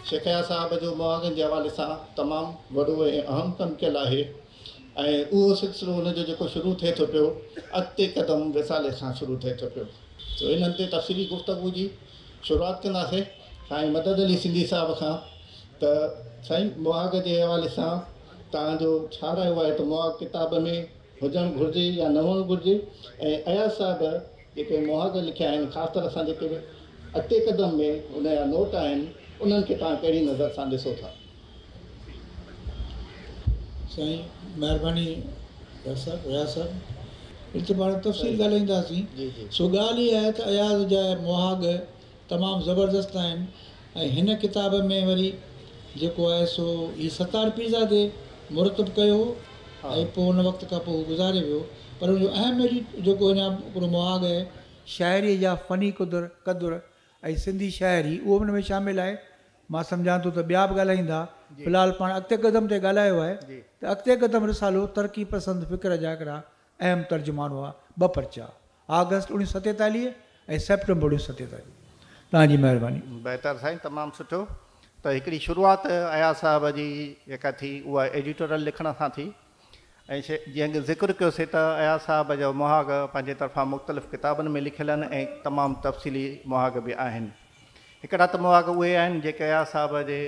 शेखया साहब जो मुहागनि जे हवाले सां तमामु वॾो ऐं अहम कमु कयलु आहे ऐं उहो सिलसिलो हुनजो जेको शुरू थिए थो पियो अॻिते क़दम विसाले सां शुरू थिए थो पियो। त इन्हनि ते तफ़सीली गुफ़्तगू जी शुरूआति कंदासीं साईं मदद अली सिंधी साहिब खां। त साईं मुहाग जे हवाले सां तव्हांजो छा रायो आहे त मुहाग किताब में हुजणु घुरिजे या न हुअणु घुरिजे, ऐं अयाज़ साहिब जेके मुहाग लिखिया आहिनि ख़ासि तरह सां जेके अॻिते क़दम में उनजा नोट आहिनि उन्हनि खे तव्हां कहिड़ी नज़र सां ॾिसो था? साईं महिरबानी साहिब पाण तफ़सील ॻाल्हाईंदासीं। सो ॻाल्हि इहा आहे त अयाज़ जा मुहाग तमामु ज़बरदस्त आहिनि ऐं हिन किताब में वरी जेको आहे सो हीउ सतार पीज़ा ते मुरतब कयो ऐं पोइ हुन वक़्त खां पोइ गुज़ारे वियो। पर हुनजो अहम जेको अञा हिकिड़ो मुहाग आहे शाइरी जा फ़नी क़दुरु ऐं सिंधी शाइरी उहो हुन में शामिलु आहे। मां सम्झां थो त ॿिया बि ॻाल्हाईंदा, फ़िलहालु पाण अॻिते क़दम ते ॻाल्हायो आहे त अॻिते क़दम रिसालो तरक़ी पसंदि फ़िक्र जा हिकिड़ा अहम तर्जुमानो आहे। 2 पर्चा, अगस्त 1947 ऐं सेप्टेंबर 1947। तव्हांजी महिरबानी। बहितर साईं, तमामु सुठो। त हिकिड़ी शुरूआति अयाज़ साहिब जी जेका थी उहा एडिटोरियल लिखण सां थी ऐं जीअं ज़िक्र कयोसीं त अयाज़ साहिब जो मुहाग पंहिंजे तरफ़ां मुख़्तलिफ़ किताबनि में लिखियल आहिनि ऐं तमामु तफ़सीली मुहाग बि आहिनि। हिकिड़ा त मुहाग उहे आहिनि जेके अयाज़ साहिब जे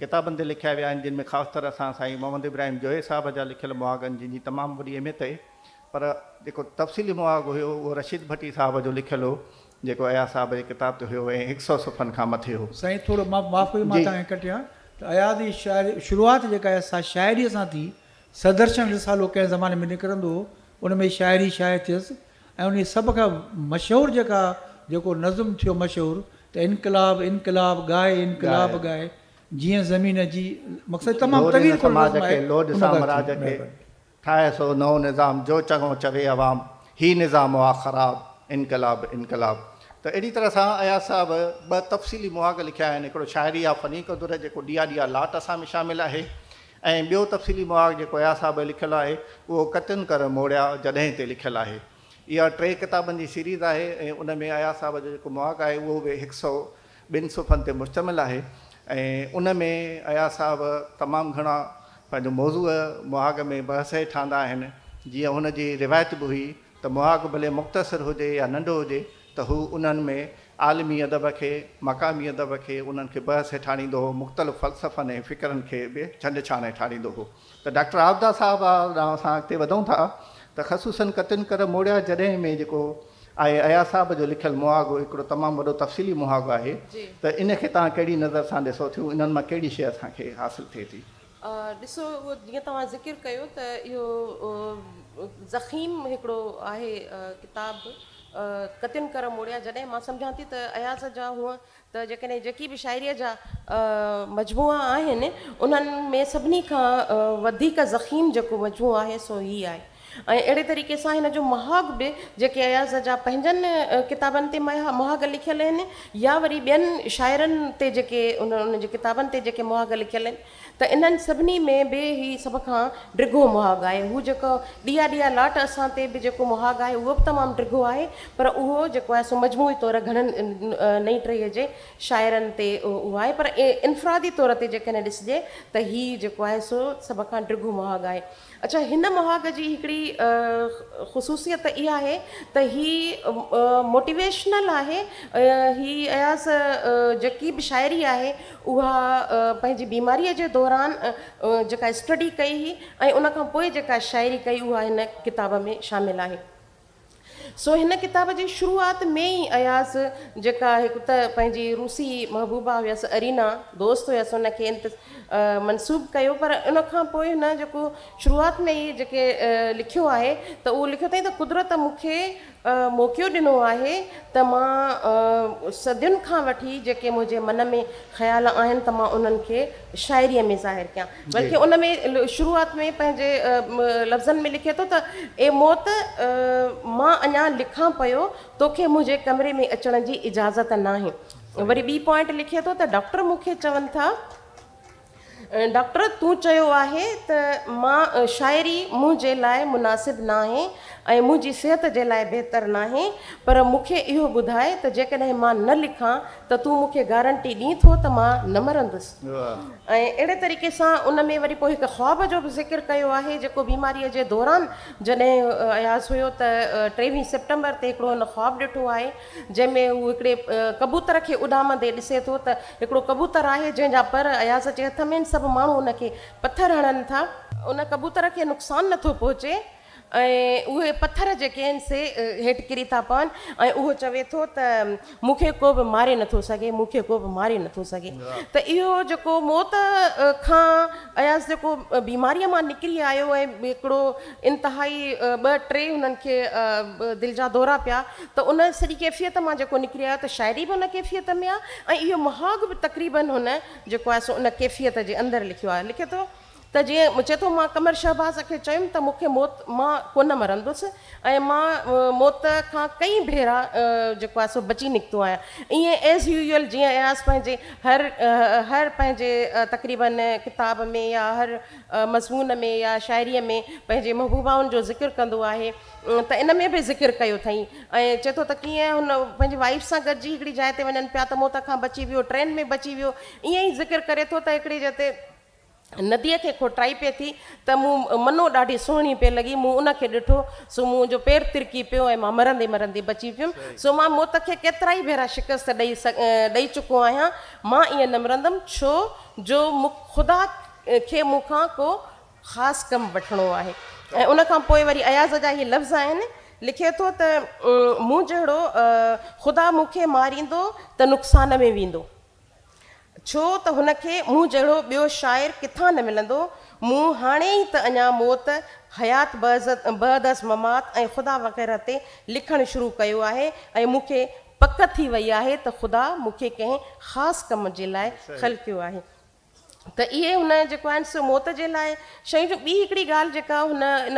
किताबनि ते लिखिया विया आहिनि, जिन में ख़ासि तरह सां साईं मोहम्मद इब्राहिम जोए साहिब जा लिखियल मुहागनि जिन जी तमामु वॾी अहमियत आहे। पर जेको तफ़सीली मुहाग हुयो उहो रशीद भट्टी साहिब जो लिखियलु हो, जेको अयाज़ साहिब जे किताब ते हुयो ऐं 100 सुफ़नि खां मथे हो। साईं थोरो माफ़ी मां तव्हांखे कटियां त अयाज़ जी शाइरी शुरूआति जेका आहे शाइरीअ सां थी। सदर्शन रिसालो कंहिं ज़माने में निकिरंदो हो, उन में शाइरी शाइर थियसि ऐं उन सभ खां मशहूरु जेको नज़्म थियो मशहूरु त इनकलाब इनकलाब गाए इनकलाब गाए जीअं ज़मीन जी मक़सदु तमामु तवील ठाहे सो नओं निज़ाम जो चङो चवे अवाम ही निज़ाम हुआ ख़राब इनकलाब इनकलाब। त अहिड़ी तरह सां अयाज़ साहिब 2 तफ़सीली मुहाग लिखिया आहिनि। हिकिड़ो शाइरी आहे फ़नी क़दुरु जेको ॾिया ॾिया लाट असां में शामिलु आहे ऐं ॿियो तफ़सीली मुहाग जेको अयाज़ साहिब लिखियलु आहे उहो कतिन कर मोड़िया जॾहिं ते लिखियलु आहे। इहा 3 किताबनि जी सीरीज़ आहे ऐं उन में अयाज़ साहिब जो जेको मुहाग आहे उहो बि 102 सुफ़नि ते मुश्तमिल आहे। ऐं उन में अयाज़ साहिब तमामु घणा पंहिंजो मौज़ूअ मुहाग में बहस ठहंदा आहिनि। जीअं हुनजी रिवायत बि हुई त मुहाग भले मुख़्तसिर हुजे या नंढो हुजे त हू उन्हनि में आलमी अदब खे मक़ामी अदब खे उन्हनि खे बहस ठाहींदो हो, मुख़्तलिफ़ फ़लसफ़नि ऐं फ़िक्रनि खे बि छंड छाणे ठाहींदो हो। त डॉक्टर आबदा साहिब ॾांहुं असां अॻिते वधूं था त ख़सूसन कतिन कर मोड़िया जॾहिं में जेको आहे अयाज़ साहिब जो लिखियलु मुहाग हिकिड़ो तमामु वॾो तफ़सीली मुहाग आहे। त इनखे तव्हां कहिड़ी नज़र सां ॾिसो थियूं, इन्हनि मां कहिड़ी शइ असांखे हासिलु थिए थी? ॾिसो, जीअं तव्हां ज़िक्र कयो त इहो ज़ख़ीम हिकिड़ो आहे किताब कतिन कर मोड़िया जॾहिं। मां सम्झां थी त अयाज़ जा हुअं त जेकी बि शाइरीअ जा मजमूआ आहिनि उन्हनि में सभिनी खां वधीक ज़ख़ीम जेको मजमूओ आहे सो हीअ आहे। ऐं अहिड़े तरीक़े सां हिन जो मुहाग बि जेके अयाज़ जा पंहिंजनि किताबनि ते मुहाग लिखियल आहिनि या वरी ॿियनि शाइरनि ते जेके उन जी किताबनि ते जेके मुहाग लिखियल आहिनि त इन्हनि सभिनी में बि ही सभ खां डिघो मुहाग आहे। हू जेको ॾिया ॾिया लाट असां ते बि जेको मुहाग आहे उहो बि तमामु डिघो आहे, पर उहो जेको आहे सो मजमूई तौरु घणनि 29 जे शाइरनि ते उहो आहे। पर इनफ़रादी तौर ते जेकॾहिं ॾिसिजे त हीउ जेको आहे सो सभ खां डिघो मुहाग आहे। अच्छा, हिन मुहाग जी हिकिड़ी ख़ुसूसियत इहा आहे त ही मोटिवेशनल आहे। ही अयाज़ जेकी बि शाइरी आहे उहा पंहिंजी बीमारीअ जे दौरान जेका स्टडी कई हुई ऐं उन खां पोइ जेका शाइरी कई उहा हिन किताब में शामिलु आहे। सो हिन किताब जी शुरूआति में ई अयाज़ जेका हिकु त पंहिंजी रूसी महबूबा हुयसि अरीना दोस्त हुयसि उनखे मनसूब कयो, पर उन खां पोइ हुन जेको शुरूआति में ई जेके लिखियो आहे त उहो लिखियो अथई त कुदरत मूंखे मौक़ो ॾिनो आहे त मां सदियुनि खां वठी जेके मुंहिंजे मन में ख़्याल आहिनि त मां उन्हनि खे शाइरीअ में ज़ाहिर कयां। बल्कि उन में शुरूआति में पंहिंजे लफ़्ज़नि में लिखे थो त ए मौत मां अञा लिखां पियो, तोखे मुंहिंजे कमरे में अचण जी इजाज़त न आहे। वरी ॿी पॉइंट लिखे थो त डॉक्टर मूंखे चवनि था डॉक्टर तूं चयो आहे त मां शाइरी मुंहिंजे लाइ मुनासिबु न आहे, ऐं मुंहिंजी सिहत जे लाइ बहितर नाहे, पर मूंखे इहो ॿुधाए त जेकॾहिं मां न लिखां त तूं मूंखे गारंटी ॾीं थो त मां न मरंदुसि। ऐं अहिड़े तरीक़े सां उन में वरी पोइ हिकु ख़्वाब जो बि ज़िक्र कयो आहे, जेको बीमारीअ जे दौरान जॾहिं अयाज़ हुयो त 23 सितंबर ते हिकिड़ो हुन ख़्वाब ॾिठो आहे, जंहिंमें हू हिकिड़े कबूतर खे उॾामंदे ॾिसे थो त हिकिड़ो कबूतर आहे जंहिंजा पर अयाज़ जे हथ में सभु माण्हू उनखे पथर हणनि था, उन कबूतर खे नुक़सानु नथो पहुचे ऐं उहे पथर जेके आहिनि से हेठि किरी था पवनि, ऐं उहो चवे थो त मूंखे को बि मारे नथो सघे, मूंखे को बि मारे नथो सघे। त इहो जेको मौत खां अयाज़ जेको बीमारीअ मां निकिरी आयो ऐं हिकिड़ो इंतिहाई 2-3 हुननि खे दिलि जा दौरा पिया, त उन सॼी कैफ़ियत मां जेको निकिरी आयो त शाइरी बि उन कैफ़ियत में आहे ऐं इहो महाग बि तक़रीबन हुन जेको आहे सो उन कैफ़ियत जे अंदरि लिखियो आहे। लिखे थो त जीअं चए थो मां कमर शहबाज़ खे चयुमि त मूंखे मौत मां कोन मरंदुसि ऐं मां मौत खां कई भेरा जेको आहे सो बची निकितो आहियां। ईअं एज़ यूजुअल जीअं अयाज़ पंहिंजे हर पंहिंजे तक़रीबन किताब में या हर मज़मून में या शाइरीअ में पंहिंजे महबूबाउनि जो ज़िक्र कंदो आहे, त इन में बि ज़िक्र कयो अथई ऐं चए थो त कीअं हुन पंहिंजी वाइफ सां गॾिजी हिकिड़ी जाइ ते वञनि पिया त मौत खां बची वियो, ट्रेन में बची वियो। ईअं ई ज़िक्र करे थो त हिकिड़ी जते नदीअ खे खोटाई पए थी त मूं मनो ॾाढी सुहिणी पई लॻी, मूं उनखे ॾिठो सो मुंहिंजो पेरु तिरकी पियो ऐं मां मरंदे मरंदे बची पियुमि। सो मां मौत खे केतिरा ई भेरा शिकस्त ॾेई चुको आहियां, मां ईअं न मरंदमि छो जो ख़ुदा खे मूंखां को ख़ासि कमु वठिणो आहे। ऐं उन खां पोइ वरी अयाज़ जा इहे लफ़्ज़ आहिनि, लिखे थो त मूं जहिड़ो ख़ुदा मूंखे मारींदो त नुक़सान में वेंदो, छो त हुनखे मूं जहिड़ो ॿियो शाइर किथां न मिलंदो। मूं हाणे ई त अञा मौत, हयात बहदस ममात ऐं ख़ुदा वग़ैरह ते लिखणु शुरू कयो आहे ऐं मूंखे पक थी वई आहे त ख़ुदा मूंखे कंहिं ख़ासि कम जे लाइ ख़लकियो आहे। त इहे हुन जेको आहिनि सो मौत जे लाइ शयूं जो ॿी हिकिड़ी ॻाल्हि जेका हुन इन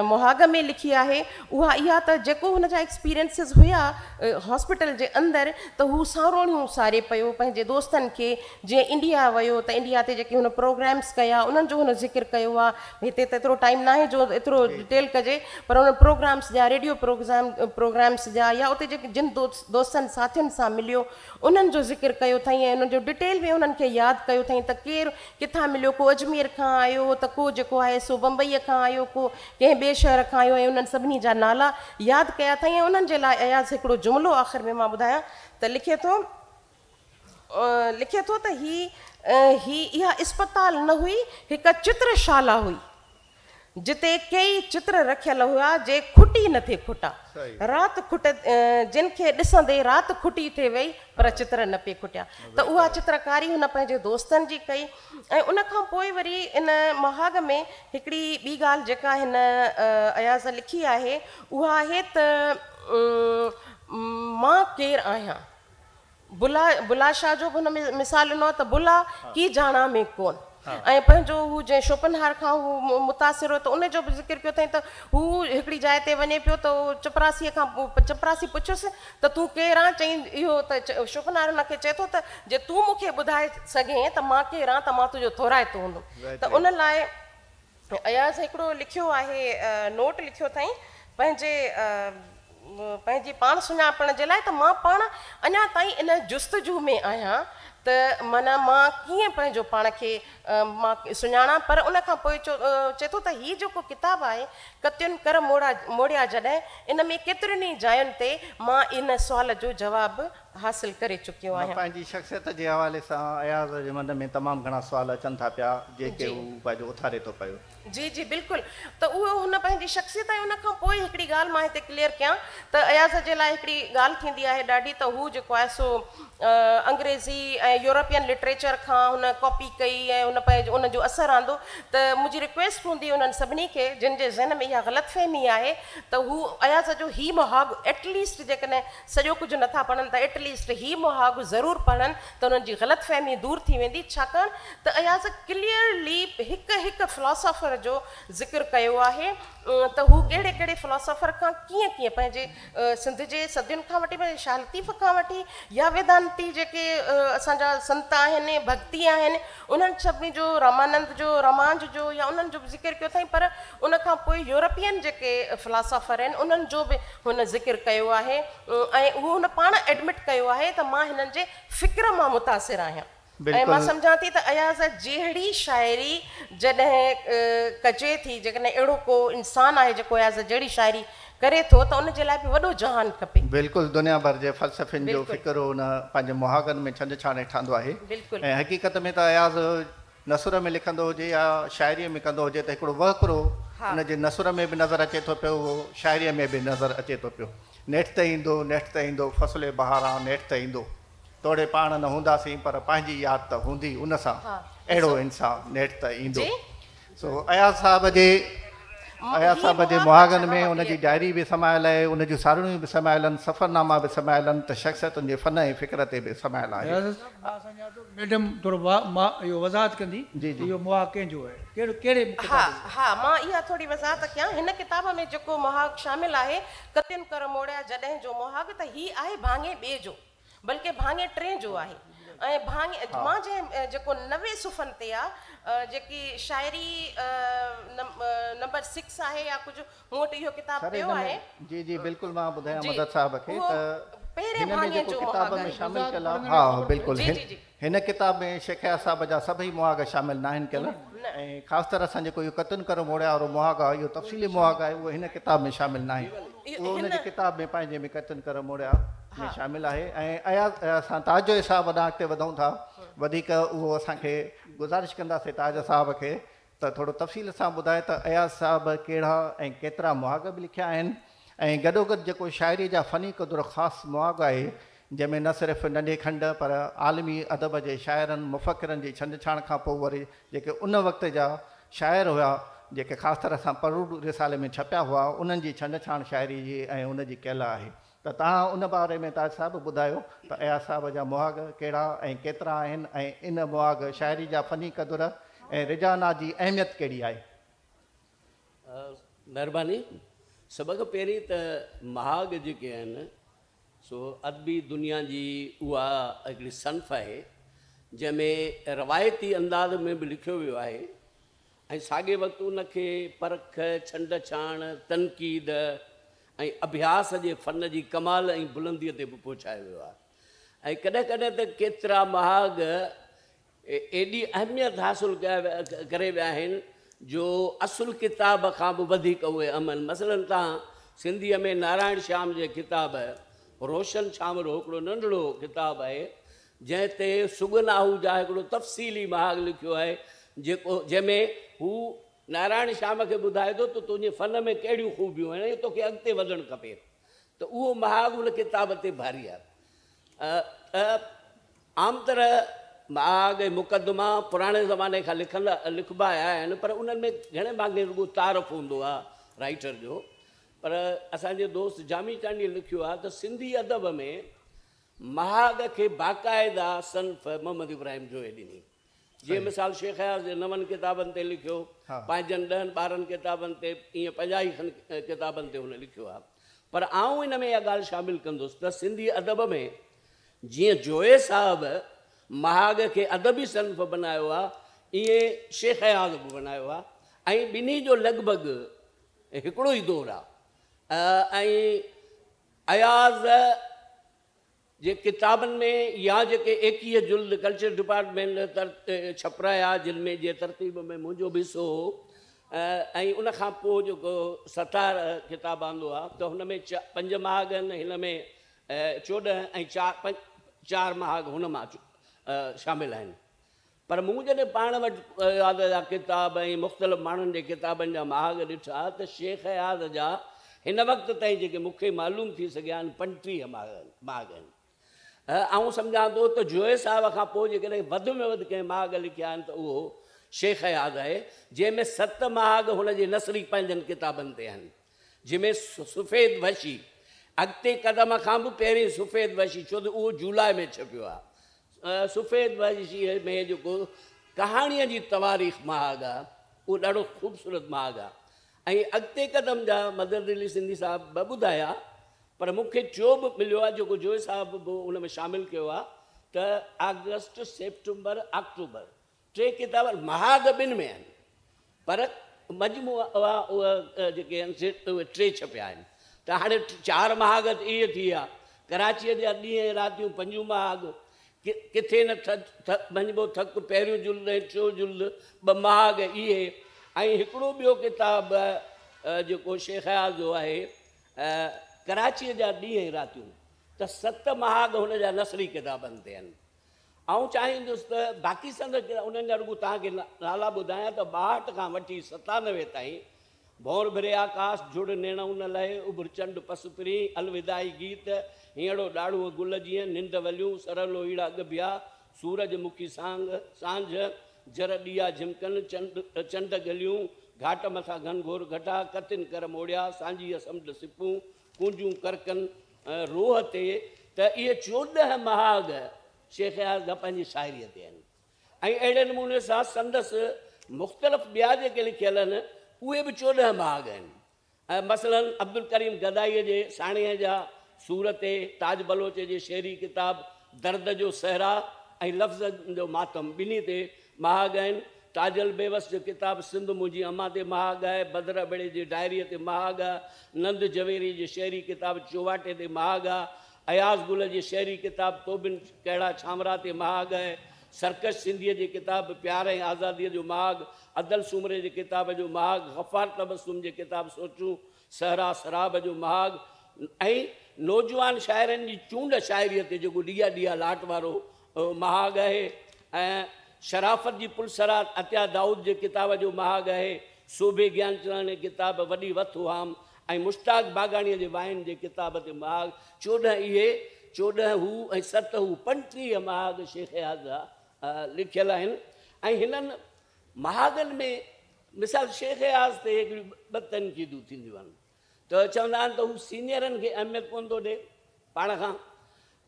मुहाग में लिखी आहे उहा इहा त जेको हुन जा एक्सपीरियंसिस हुया हॉस्पिटल जे अंदरि, त हू सावरोणियूं सारे पियो पंहिंजे दोस्तनि खे। जीअं इंडिया वियो त इंडिया ते जेके हुन प्रोग्राम्स कया उन्हनि जो हुन ज़िक्र कयो आहे। हिते त एतिरो टाइम न आहे जो एतिरो डिटेल कजे, पर उन प्रोग्राम्स जा रेडियो प्रोग्राम्स जा या उते जेके जिन दोस्तनि साथियुनि सां मिलियो उन्हनि जो ज़िक्र कयो अथई ऐं उन्हनि जो डिटेल में उन्हनि खे यादि कयो अथई त केरु किथां मिलियो, को अजमेर खां आयो त को जेको आहे सो बम्बईअ खां आयो, को कंहिं ॿिए शहर खां आयो, ऐं उन्हनि सभिनी जा नाला यादि कया अथई। ऐं उन्हनि जे लाइ अयाज़ हिकिड़ो जुमिलो आख़िर में मां ॿुधायां त लिखे थो त इहा इस्पताल न हुई, हिकु चित्रशाला हुई जिते कई चित्र रखियल हुआ जे खुटी न थिए खुटा, राति खुट जिन खे ॾिसंदे राति खुटी थिए वई पर चित्र न पिए खुटिया। त उहा चित्रकारी हुन पंहिंजे दोस्तनि जी कई। ऐं उन खां पोइ वरी इन महाग में हिकिड़ी ॿी ॻाल्हि जेका हिन अयाज़ लिखी आहे उहा आहे त मां केरु आहियां। बुला शाह जो बि हुन में मिसाल ॾिनो त बुला की जाना में कोन, ऐं पंहिंजो हू जंहिं शोपनहार खां हू मुतासिर हो त उन जो बि ज़िक्र कयो अथई त हू हिकिड़ी जाइ ते वञे पियो त चपरासी पुछियुसि त तूं केरु आहे, चई इहो त शोपनहार हुनखे चए थो त जे तूं मूंखे ॿुधाए सघे त मां केरु आहियां त मां तुंहिंजो थोराइतो हूंदुमि। त उन लाइ अयाज़ हिकिड़ो लिखियो आहे, नोट लिखियो अथई पंहिंजी पाण सुञाणण जे लाइ त मां पाण अञा ताईं इन जुस्तजू में आहियां त माना मां कीअं पंहिंजो पाण खे मां सुञाणा। पर उन खां पोइ चए थो त हीअ जेको किताबु आहे कतियुनि कर मोड़िया जॾहिं, इन में केतिरनि ई जायुनि ते मां इन सुवाल जो जवाबु हासिल करे चुकियो आहियां। पंहिंजी शख़्सियत जे हवाले सां अयाज़ जे मन में तमामु घणा सुवाल अचनि था पिया जेके हू पंहिंजो उथारे थो पियो। जी जी बिल्कुलु। त उहो हुन पंहिंजी शख़्सियत ऐं उन खां पोइ हिकिड़ी ॻाल्हि मां हिते क्लियर कयां त अयाज़ जे लाइ हिकिड़ी ॻाल्हि थींदी आहे ॾाढी, त हू जेको आहे सो अंग्रेज़ी ऐं यूरोपियन लिटरेचर खां हुन कॉपी कई ऐं हुन पंहिंजो उन जो असरु आंदो। त मुंहिंजी रिक्वेस्ट हूंदी उन्हनि सभिनी खे जिन जे ज़हन में इहा ग़लतफ़हमी आहे त हू अयाज़ जो ही मुहाग एटलीस्ट जेकॾहिं सॼो कुझु नथा पढ़नि त एटलीस्ट ही मुहाग ज़रूरु पढ़नि त उन्हनि जी ग़लतफ़हमी दूरि थी वेंदी। छाकाणि त अयाज़ क्लियरली हिकु फिलोसोफर जो ज़िक्र कयो आहे त हू कहिड़े कहिड़े फिलोसोफर खां कीअं कीअं पंहिंजे सिंध जे सदियुनि खां वठी पंहिंजे शाह लतीफ़ खां वठी या वेदांती जेके असांजा संत आहिनि भक्ति आहिनि उन्हनि सभिनी जो रामानंद जो रामांज जो या उन्हनि जो बि ज़िक्र कयो अथई। पर उन खां पोइ यूरोपियन जेके फिलोसोफर आहिनि उन्हनि जो बि हुन ज़िक्र कयो आहे ऐं उहो हुन पाण एडमिट कयो आहे त मां हिननि जे फ़िक्र मां मुतासिर आहियां। ऐं मां सम्झां थी त अयाज़ जहिड़ी शाइरी जॾहिं कजे थी, जेकॾहिं अहिड़ो को इंसानु आहे जेको अयाज़ जहिड़ी शाइरी करे थो त उन जे लाइ बि वॾो जहान खपे। बिल्कुलु दुनिया भर जे फ़लसफ़नि जो फ़िक्र उन पंहिंजे मुहागनि में छंड छाणे ठहंदो आहे। ऐं हक़ीक़त में त अयाज़ नसुर में लिखंदो हुजे या शाइरीअ में कंदो हुजे त हिकिड़ो वहकिरो उन जे नसुर में बि नज़र अचे थो पियो, उहो शाइरीअ में बि नज़र अचे थो पियो। नेठि त ईंदो फ़सुल बहारां नेठि त ईंदो, तोड़े पाण न हूंदासीं पर पंहिंजी यादि त हूंदी उन सां, अहिड़ो इंसानु नेठि त ईंदो। सो अयाज़ साहब जे मुहागनि में उनजी डायरी बि समायल आहे, उन जूं सारणियूं बि समायल आहिनि, सफ़रनामा बि समायल आहिनि, त शख़्सियतुनि जे फ़न ऐं फ़िक्र ते बि समायल आहे। मैडम थोरो इहो वज़ाहत कंदी इहो मुहाग कंहिंजो आहे, कहिड़े? हा मां इहा थोरी वज़ाहत कयां। हिन किताब में जेको मुहाग शामिल आहे कतिन कर मोड़िया जॾहिं जो मुहाग, त हीउ आहे भाङे ॿिए जो, बल्कि भाङे टे जो आहे। ऐं भाङे मां जेको 90 सुफ़नि ते आहे जेकी शाइरी नंबर 6 आहे या कुझु मूं वटि इहो किताब पियो आहे। जी जी बिल्कुलु मां ॿुधायां मदद साहब खे त पहिरें भाङे जो किताब में शामिल कयल आहे। हा बिल्कुलु हिन किताब में शेख अयाज़ साहब जा सभई मुहाग शामिल न आहिनि कयल, ऐं ख़ासि तरह सां जेको इहो कतन कर मोड़िया वारो मुहाग आहे इहो तफ़सीली मुहाग आहे, उहो हिन किताब में शामिल न आहे। उहो हुनजी किताब में पंहिंजे में कतन कर मोड़िया में शामिल आहे। ऐं अयाज़ असां ताज जो हिसाब अञा अॻिते वधूं था, वधीक उहो असांखे गुज़ारिश कंदासीं ताज साहब खे त थोरो तफ़सील सां ॿुधाए त अयाज़ साहब कहिड़ा ऐं केतिरा मुहाग बि लिखिया आहिनि, ऐं गॾोगॾु जेको शाइरी जा फ़नी क़दुरु ख़ासि मुहाग आहे जंहिंमें न सिर्फ़ु नंढे खंड पर आलमी अदब जे शाइरनि मुफ़किरनि जी छंड छाण खां पोइ वरी जेके उन वक़्त जा शाइर हुआ जेके ख़ासि तरह सां परूर रिसाले में छपिया हुआ उन्हनि जी छंड छाण शाइरी जी ऐं उनजी कयल आहे। त तव्हां उन बारे में ताज साहब ॿुधायो त अयाज़ साहब जा मुहाग कहिड़ा ऐं केतिरा आहिनि, ऐं इन मुहाग शाइरी जा फ़नी क़दुर ऐं रिजाना जी अहमियत कहिड़ी आहे? महिरबानी। सभ खां पहिरीं त मुहाग जेके आहिनि सो अदबी दुनिया जी उहा हिकिड़ी सन्फ़ आहे जंहिंमें रवायती अंदाज़ में बि लिखियो वियो आहे ऐं साॻे वक़्तु उनखे परख छंड छाण तनक़ीद ऐं अभ्यास जे फ़न जी कमाल ऐं बुलंदीअ ते बि पहुचायो वियो आहे। ऐं कॾहिं कॾहिं त केतिरा मुहाग एॾी अहमियत हासिलु करे विया आहिनि जो असुल किताब खां बि वधीक उहे अमन। मसलन तव्हां सिंधीअ में नारायण श्याम जे किताब रोशन छांवरो हिकिड़ो नंढड़ो किताबु आहे जंहिं ते सुगन आहूजा हिकिड़ो तफ़सीली मुहाग लिखियो आहे जेको जंहिंमें हू नारायण श्याम खे ॿुधाए थो त तुंहिंजे फ़न में कहिड़ियूं ख़ूबियूं आहिनि ऐं तोखे अॻिते वधणु खपे, त उहो मुहाग उन किताब ते भारी आहे। आम तरह मुहाग मुक़दमा पुराणे ज़माने खां लिखबा आया आहिनि, पर उन्हनि में घणे भाङे रुॻो तारफ़ हूंदो आहे राइटर जो। पर असांजे दोस्त जामी चांडीअ लिखियो आहे त सिंधी अदब में मुहाग खे बाक़ाइदा सन्फ़ मोहम्मद इब्राहिम जोए ॾिनी। जीअं मिसाल शेख अयाज़ जे 9 किताबनि ते लिखियो, पंहिंजनि 10-12 किताबनि ते, ईअं 50 खनि किताबनि ते हुन लिखियो आहे। पर आउं हिन में इहा ॻाल्हि शामिलु कंदुसि त सिंधी अदब में जीअं जोए साहब मुहाग खे अदबी सन्फ़ बनायो आहे, ईअं शेख अयाज़ बि बनायो आहे ऐं ॿिन्ही जो लॻभॻि हिकिड़ो ई दौरु आहे। ऐं अयाज़ जे किताबनि में या जेके 21 जुल्द कल्चर डिपार्टमेंट छपराया जिन में जे तरतीब में मुंहिंजो बि हिसो हो, ऐं उनखां पोइ जेको 17 किताब आंदो आहे त हुन में 5 मुहाग आहिनि, हिन में 14 ऐं 4 मुहाग हुन मां शामिल आहिनि। पर मूं जॾहिं पाण वटि अयाज़ जा किताब ऐं मुख़्तलिफ़ माण्हुनि जे किताबनि जा मुहाग ॾिठा त शेख अयाज़ जा हिन वक़्त ताईं जेके मूंखे मालूम थी सघिया आहिनि 35 मुहाग आहिनि। आउं सम्झां थो त जोए साहब खां पोइ जेकॾहिं वधि में वधि कंहिं मुहाग लिखिया आहिनि त उहो शेख अयाज़ आहे, जंहिंमें 7 मुहाग हुनजे नसरी पंहिंजनि किताबनि ते आहिनि, जंहिंमें सुफ़ेद वशी अॻिते क़दम खां बि पहिरीं सुफ़ेद वशी, छो त उहो जुलाई में छपियो आहे। सुफ़ेद वशी में जेको कहाणीअ जी तवारीख़ मुहाग आहे उहो ॾाढो ख़ूबसूरत मुहाग आहे। ऐं अॻिते क़दम जा मदर दिली सिंधी साहब ॿ ॿुधाया, पर मूंखे चो बि मिलियो आहे जेको जोइ साहब बि उन में शामिलु कयो आहे त अगस्त सेप्टेंबर अक्टूबर 3 किताब महाग ॿिनि में आहिनि, पर मजमूआ उहा जेके आहिनि उहे 3 छपिया आहिनि। त हाणे 4 महाग इहे थी विया, कराचीअ जा ॾींहं रातियूं 5 महाग, किथे न वञिबो थक पहिरियों जुल्द ऐं 4 जुल्द 2 महाग इहे। ऐं हिकिड़ो ॿियो किताब जेको शेख अयाज़ जो आहे कराचीअ जा ॾींहं ऐं रातियूं, त 7 महाग हुन जा नसरी किताबनि ते आहिनि। ऐं चाहींदुसि त बाक़ी संदसि उन्हनि जा रुॻो तव्हांखे नाला ॿुधायां त 62 खां वठी 97 ताईं भौर भरे आकाश जुड़ नेण उन लाइ उभर चंड पसुपरी अलविदाई गीत हींअड़ो ॾाढ़ूअ गुल जीअं निंड वलियूं सरलो ईड़ा गबिया सूरजमुखी सांझ जर ॾिया झिमकनि चंड गलियूं घाट मथां घनघोर घटा कतिन कर मोड़िया सांझीअ समुंड सिपूं कुंजूं करकनि रोह ते। त इहे 14 महाग शेख अयाज़ जा पंहिंजी शाइरीअ ते आहिनि। ऐं अहिड़े नमूने सां संदसि मुख़्तलिफ़ ॿिया जेके लिखियल आहिनि उहे बि 14 महाग आहिनि। ऐं मसलन अब्दुल करीम गदाईअ जे साणीअ जा सूर ते, ताज बलोच जे शेरी किताब दर्द जो सहरा ऐं लफ़्ज़ जो मातम ॿिन्ही ते महाग आहिनि। ताजल बेवस जो किताब सिंध मुंहिंजी अम्मा ते महाग आहे, बदर बेड़े जी डायरीअ ते महाग आहे, नंद जवेरी जी शेरी किताब चौवाटे ते महाग आहे, अयाज़ गुल जी शेरी किताब तोबिन कहिड़ा छामरा ते महाग आहे, सरकश सिंधीअ जी किताब प्यार ऐं आज़ादीअ जो महाग, अदल सूमरे जी किताब जो महाग, गफ़ार तबस्सुम जी किताब सोचूं सहरा सराब जो महाग। ऐं नौजवान शाइरनि जी चूंड शाइरीअ ते जेको ॾिया ॾिया लाट वारो महाग आहे। ऐं शराफ़त जी पुलसरात अत्या दाऊद जे किताब जो महाग आहे, शोभे ज्ञानचंद जी किताब वॾी वथु हाम ऐं मुश्ताक बागाणीअ जे वाइन जे किताब ते महाग। 14 इहे, 14 हू ऐं 7 हू, 35 महाग शेख अयाज़ जा लिखियल आहिनि। ऐं हिननि महागनि में मिसाल शेख अयाज़ ते हिकिड़ियूं 2 तनक़ीदूं थींदियूं आहिनि त चवंदा आहिनि त हू सीनियरनि खे अहमियत कोन थो ॾिए पाण खां,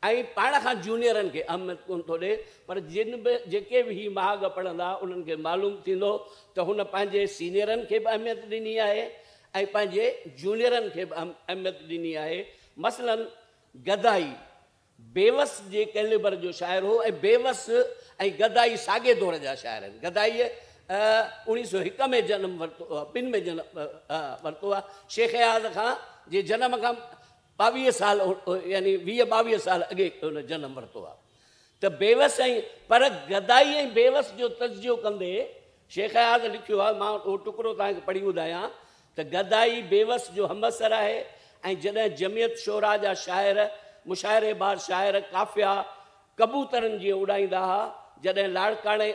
ऐं पाण खां जूनियरनि खे अहमियत कोन थो ॾिए, पर जिन बि जेके बि हीअ महाग पढ़ंदा उन्हनि खे मालूम थींदो त हुन पंहिंजे सीनियरनि खे बि अहमियत ॾिनी आहे ऐं पंहिंजे जूनियरनि खे बि अहमियत ॾिनी आहे। मसलन गदाई बेवस जे कैलिबर जो शाइर हो, ऐं बेवस ऐं गदाई साॻे दौर जा शाइर आहिनि। गदाईअ 1901 में जनम वरितो, 2 में जनम वरितो आहे। शेख अयाज़ खां जे जनम खां 22 साल यानी 20-22 साल अॻे हुन जनम वरितो आहे। त बेवस ऐं पर गदाई ऐं बेवस जो तज़ियो कंदे शेख अयाज़ लिखियो आहे, मां उहो टुकड़ो तव्हांखे पढ़ी ॿुधायां त गदाई बेवस जो हमअसर आहे। ऐं जॾहिं जमियत शोरा जा शाइर मुशाइरेबाज़ शाइर काफ़िया कबूतरनि जीअं उॾाईंदा हुआ, जॾहिं लाड़काणे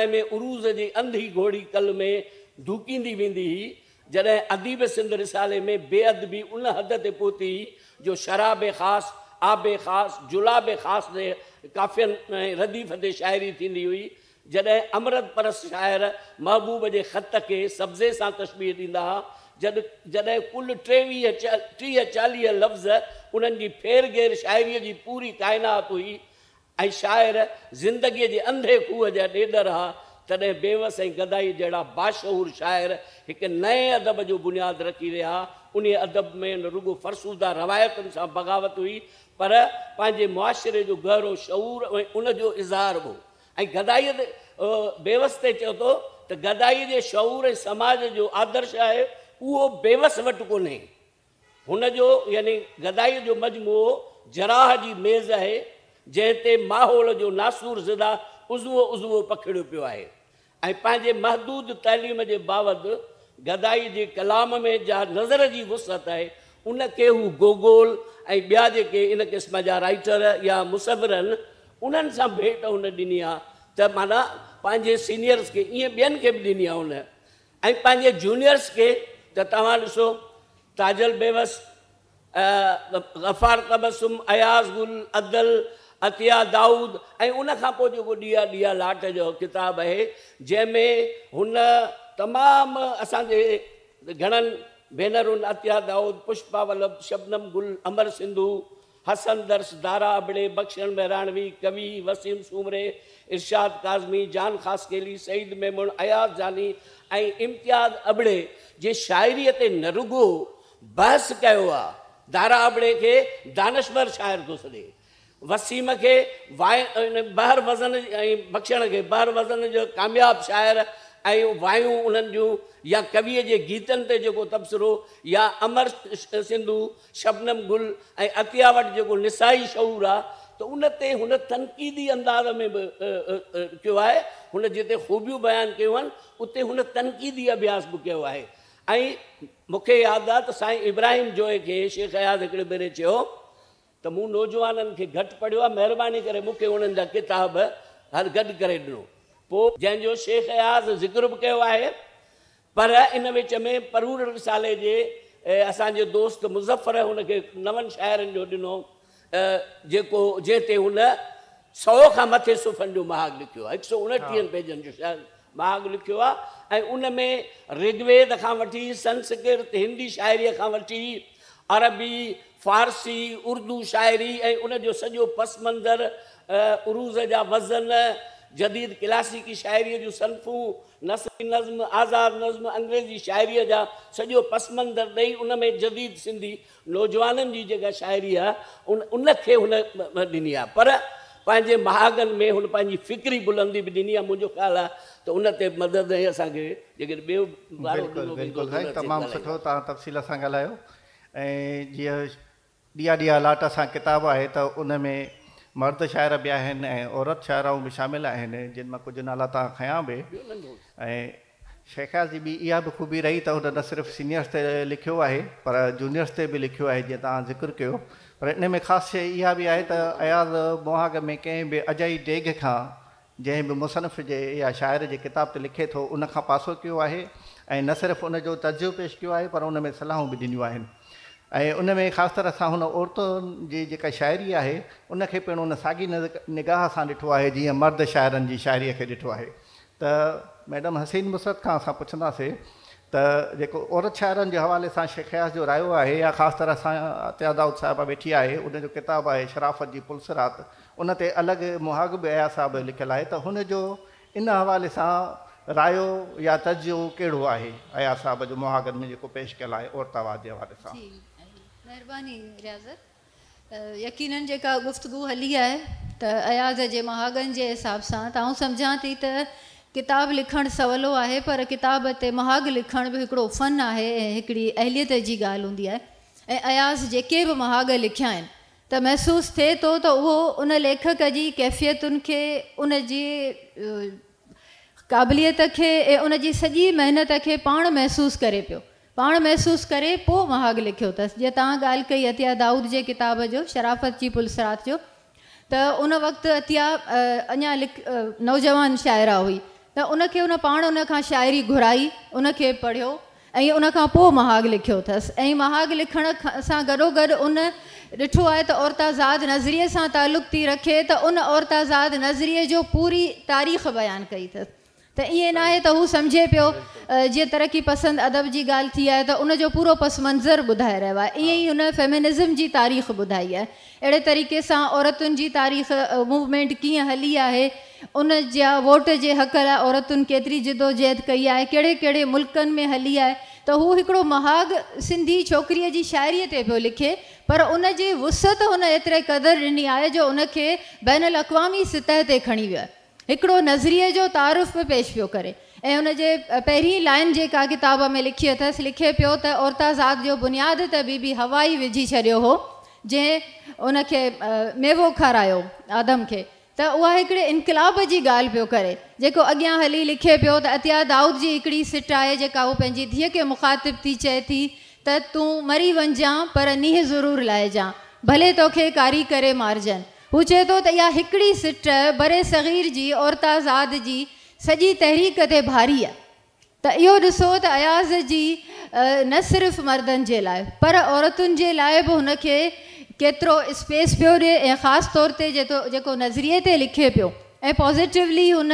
में उरूज़ जी अंधी घोड़ी कल में धुकींदी वेंदी हुई, जॾहिं अदीब सिंध रिसाले में बेअदबी उन हद ते पहुती जो शराब ख़ासि, आब ख़ासि, जुलाब ख़ासि जे काफ़ियनि ऐं रदीफ़ ते शाइरी थींदी हुई, जॾहिं अमृत परस शाइर महबूब जे ख़त खे सब्ज़े सां तशबीह ॾींदा हुआ, जॾहिं कुल 30-40 लफ़्ज़ उन्हनि जी फेरगेर शाइरीअ जी पूरी काइनात हुई, ऐं शाइर ज़िंदगीअ जे अंधे खूह जा ॾेॾर हुआ, तॾहिं बेवस ऐं गदाई जहिड़ा बाशहूर शाइर हिकु नए अदब जो बुनियादु रखी रहिया। उन अदब में न रुॻो फ़रसूदा रवायतुनि सां बग़ावत हुई, पर पंहिंजे मुआशिरे जो गहरो शऊर ऐं उनजो इज़हार हो। ऐं गदाईअ ते बेवस ते चओ थो त गदाई जे शऊर ऐं समाज जो आदर्श आहे, उहो बेवस वटि कोन्हे। हुनजो यानी गदाई जो मजमूओ जराह जी मेज़ आहे, जंहिं ते माहौल जो नासूर ज़िदा उज़वो पखिड़ियो पियो आहे। ऐं पंहिंजे महदूद तइलीम जे बावजूदि गदाई जे कलाम में जा नज़र जी वुसअत आहे, उनखे हू गोगोल ऐं ॿिया जेके इन क़िस्म जा राइटर या मुसविर आहिनि उन्हनि सां भेट हुन ॾिनी आहे, त माना पंहिंजे सीनियर्स खे ईअं ॿियनि खे बि ॾिनी आहे हुन, ऐं पंहिंजे जूनियर्स खे त तव्हां ॾिसो ताजल बेवस, गफ़ार तबस्सुम, अयाज़ गुल, अदल, अतिया दाऊद, ऐं उनखां पोइ जेको ॾिया ॾिया लाट जो किताबु आहे, जंहिंमें हुन तमामु असांजे घणनि भेनरुनि अतिया दाऊद, पुष्पा वल्लभ, शबनम गुल, अमर सिंधू, हसन दर्श, दारा अबड़े, बख्शन महरानवी, कवि वसीम सूमरे, इरशाद काज़मी, जान खासकेली, सईद मेमून, अयाज़ जानी ऐं इम्तियाज़ अबड़े जे शाइरीअ ते न रुगो बहस कयो आहे। दारा अबड़े खे दानश्वर शाइर थो सॾे, वसीम खे बहर वज़न ऐं बख्शण खे बहर वज़न जो कामयाबु शाइर ऐं वायूं उन्हनि जूं, या कवीअ जे गीतनि ते जेको तबसरो, या अमर सिंधू, शबनम गुल ऐं अतिया वटि जेको निसाई शऊर आहे, त उन ते हुन तनक़ीदी अंदाज़ में बि कयो आहे। हुन जिते ख़ूबियूं बयानु कयूं आहिनि उते हुन तनक़ीदी अभ्यास बि कयो आहे। ऐं मूंखे यादि आहे त साईं इब्राहिम जोए खे शेख अयाज़ हिकिड़े भेरे चयो त मूं नौजवाननि खे घटि पढ़ियो आहे, महिरबानी करे मूंखे उन्हनि जा किताब हर गॾु करे ॾिनो। पोइ जंहिंजो शेख अयाज़ ज़िक्र बि कयो आहे, पर इन विच में परूर रिसाले जे असांजे दोस्त मुज़फ़र हुनखे नवनि शाइरनि जो ॾिनो, जेको जंहिं ते हुन 100 खां मथे सुफ़नि जो महाग लिखियो आहे, 129 पेजनि जो शायदि महाग लिखियो आहे। ऐं उन में ऋग्वेद खां वठी संस्कृत हिंदी शाइरीअ खां वठी अरबी फारसी उर्दू शाइरी ऐं उनजो सॼो पस मंज़र, उरूज़ जा वज़न, जदीद क्लासिकी शाइरीअ जूं सनफ़ूं, नसरी नज़्म, आज़ाद नज़्म, अंग्रेज़ी शाइरीअ जा सॼो पस मंज़र ॾेई उन में जदीद सिंधी नौजवाननि जी जेका शाइरी आहे उनखे हुन ॾिनी आहे। पर पंहिंजे महागनि में हुन पंहिंजी फ़िक्री बुलंदी बि ॾिनी आहे। मुंहिंजो ख़्यालु आहे त उन ते मदद ऐं असांखे जेके ॿियो बिल्कुलु साईं, तमामु सुठो तव्हां तफ़सील सां ॻाल्हायो। ऐं जीअं ॾिया ॾिया लाट सां किताबु आहे त उन में मर्द शाइर बि आहिनि ऐं औरत शाइराऊं बि शामिलु आहिनि, जिन मां कुझु नाला तव्हां खयां बि। ऐं शेखा जी बि इहा बि ख़ूबी रही त हुन न सिर्फ़ु सीनियर्स ते लिखियो आहे पर जूनियर्स ते बि लिखियो आहे, जीअं तव्हां ज़िक्र कयो। पर इन में ख़ासि शइ इहा बि आहे त अयाज़ मुहाग में कंहिं बि अजाई डेग खां, जंहिं बि मुसनफ़ जे या शाइर जे किताब ते लिखे थो, उन खां पासो कयो आहे। ऐं न सिर्फ़ु उनजो तर्जुमो पेश कयो आहे पर उन में सलाहूं बि ॾिनियूं आहिनि। ऐं उन में ख़ासि तरह सां हुन औरतुनि जी जेका शाइरी आहे उनखे पिणु उन साॻी निगाह सां ॾिठो आहे जीअं मर्द शाइरनि जी शाइरीअ खे ॾिठो आहे। त मैडम हसीन मुसरत खां असां पुछंदासीं त जेको औरत शाइरनि जे हवाले सां शेख अयाज़ जो रायो आहे, या ख़ासि तरह सां अतिया दाऊद साहिबा वेठी आहे, उनजो किताबु आहे शराफ़त जी पुलसरात, उन ते अलॻि मुहाग बि अयाज़ साहिब लिखियलु आहे, त हुनजो इन हवाले सां रायो या तर्जुमो कहिड़ो आहे अयाज़ साहिब जो मुहागनि में जेको पेश कयलु आहे औरतावाद जे हवाले सां? महिरबानी रियाज़त। यकीनन जेका गुफ़्तगू हली आहे त अयाज़ जे महागनि जे हिसाब सां तव्हां सम्झां थी त किताबु लिखणु सवलो आहे, पर किताब ते महाग लिखण बि हिकिड़ो फ़न आहे ऐं हिकिड़ी अहलियत जी ॻाल्हि हूंदी आहे। ऐं अयाज़ जेके बि महाग लिखिया आहिनि त महसूसु थिए थो त उहो उन लेखक जी कैफ़ियतुनि खे, उन जी क़ाबिलियत खे ऐं उन जी सॼी महिनत खे पाण महसूसु करे पियो, पाण महसूसु करे पोइ महाग लिखियो अथसि। जीअं तव्हां ॻाल्हि कई अतिया दाऊद जे किताब जो शराफ़त जी पुलसरात जो, त उन वक़्तु अतिया अञा नौजवान शाइरा हुई, त उनखे उन पाण उन खां शाइरी घुराई, उनखे पढ़ियो ऐं उन खां पोइ महाग लिखियो अथसि। ऐं महाग लिखण सां गॾोगॾु उन ॾिठो आहे त औरताज़ाद नज़रिए सां तालुक़ थी रखे, त उन औरताज़ाद नज़रिए जो पूरी तारीख़ बयानु कई अथसि। त ईअं न आहे त हू सम्झे पियो जीअं तरक़ी पसंदि अदब जी ॻाल्हि थी आहे त उनजो पूरो पस मंज़र ॿुधाए रहियो आहे, ईअं ई हुन फेमिनिज़म जी तारीख़ ॿुधाई आहे। अहिड़े तरीक़े सां औरतुनि जी तारीख़ मूवमेंट कीअं हली आहे, उन जा वोट जे हक़ लाइ औरतुनि केतिरी जिदोजहद कई आहे, कहिड़े कहिड़े मुल्कनि में हली आहे, त हू हिकिड़ो महाग सिंधी छोकिरीअ जी शाइरीअ ते पियो लिखे, पर उन जी वुसत हुन एतिरे क़दुरु ॾिनी आहे जो उनखे बैन अल अक़वामी सतह ते खणी वियो आहे, हिकिड़ो नज़रिए जो तारुफ़ पेश पियो करे। ऐं उनजे पहिरीं लाइन जेका किताब में लिखी अथसि, लिखे पियो त औरताज़ाद जो बुनियाद त बीबी हवा ई विझी छॾियो हो, जंहिं उनखे मेवो खारायो आदम खे, त उहा हिकिड़े इनक़लाब जी ॻाल्हि पियो करे, जेको अॻियां हली लिखे पियो त अतिया दाऊद जी हिकिड़ी सिट आहे जेका उहो पंहिंजी धीअ खे मुखातिब थी चए थी त तूं मरी वञजां पर नीह ज़रूरु लाइजां, भले तोखे कारी करे मारजनि। हू चए थो त इहा हिकिड़ी सिट बरे सग़ीर जी औरताज़ाद जी सॼी तहरीक ते भारी आहे। त इहो ॾिसो त अयाज़ जी न सिर्फ़ु मर्दनि जे लाइ पर औरतुनि जे लाइ बि हुनखे केतिरो स्पेस पियो ॾिए, ऐं ख़ासि तौर ते जेको नज़रिए ते लिखे पियो ऐं पॉज़िटिवली हुन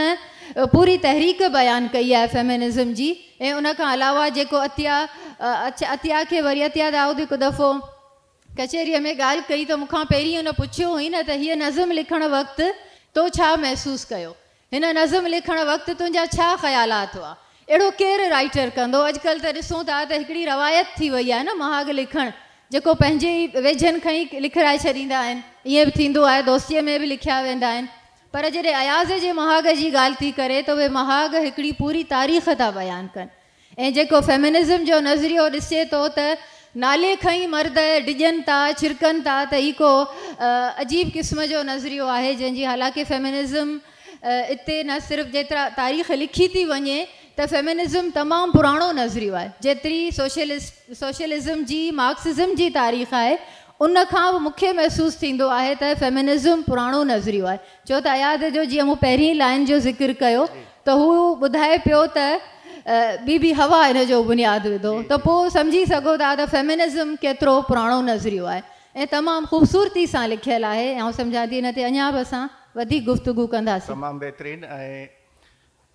पूरी तहरीक बयानु कई आहे फेमिनिज़म जी। ऐं उन खां अलावा जेको अतिया खे वरी अतिया दाऊद हिकु दफ़ो कचहरीअ में ॻाल्हि कई त मूंखां पहिरीं हुन पुछियो हुई न त हीअ नज़म लिखण वक़्तु तो छा महसूसु कयो, हिन नज़म लिखण वक़्तु तुंहिंजा छा ख़्यालात हुआ। अहिड़ो केरु राइटर कंदो। अॼुकल्ह त ॾिसूं था त हिकिड़ी रवायत थी वई आहे न महाग लिखणु, जेको पंहिंजे ई वेझनि खां ई लिखाए छॾींदा आहिनि। ईअं बि थींदो आहे, दोस्तीअ में बि लिखिया वेंदा आहिनि। पर जॾहिं अयाज़ जे महाग जी ॻाल्हि थी करे त उहे महाग हिकिड़ी पूरी तारीख़ था बयानु कनि। ऐं जेको फेमिनिज़म जो नज़रियो ॾिसे थो त नाले खां ई मर्द डिॼनि था, छिरकनि था, त ही को अजीब क़िस्म जो नज़रियो आहे, जंहिंजी हालांकि फेमिनिज़म हिते न सिर्फ़ु जेतिरा तारीख़ लिखी थी वञे त फेमिनिज़म तमामु पुराणो नज़रियो आहे। जेतिरी सोशलिज़म जी, मार्क्सिज़म जी तारीख़ आहे, उन खां बि मूंखे महसूसु थींदो आहे त फेमिनिज़म पुराणो नज़रियो आहे। छो त अयाद जो जीअं मूं पहिरीं लाइन जो ज़िक्र कयो त हू ॿुधाए पियो त बीबी हवा हिन जो बुनियादु विधो, त पोइ सम्झी सघो था त फेमिनिज़म केतिरो पुराणो नज़रियो आहे ऐं तमामु ख़ूबसूरती सां लिखियलु आहे। ऐं सम्झां थी हिन ते अञा बि असां वधीक गुफ़्तगू कंदासीं। तमामु बहितरीनु। ऐं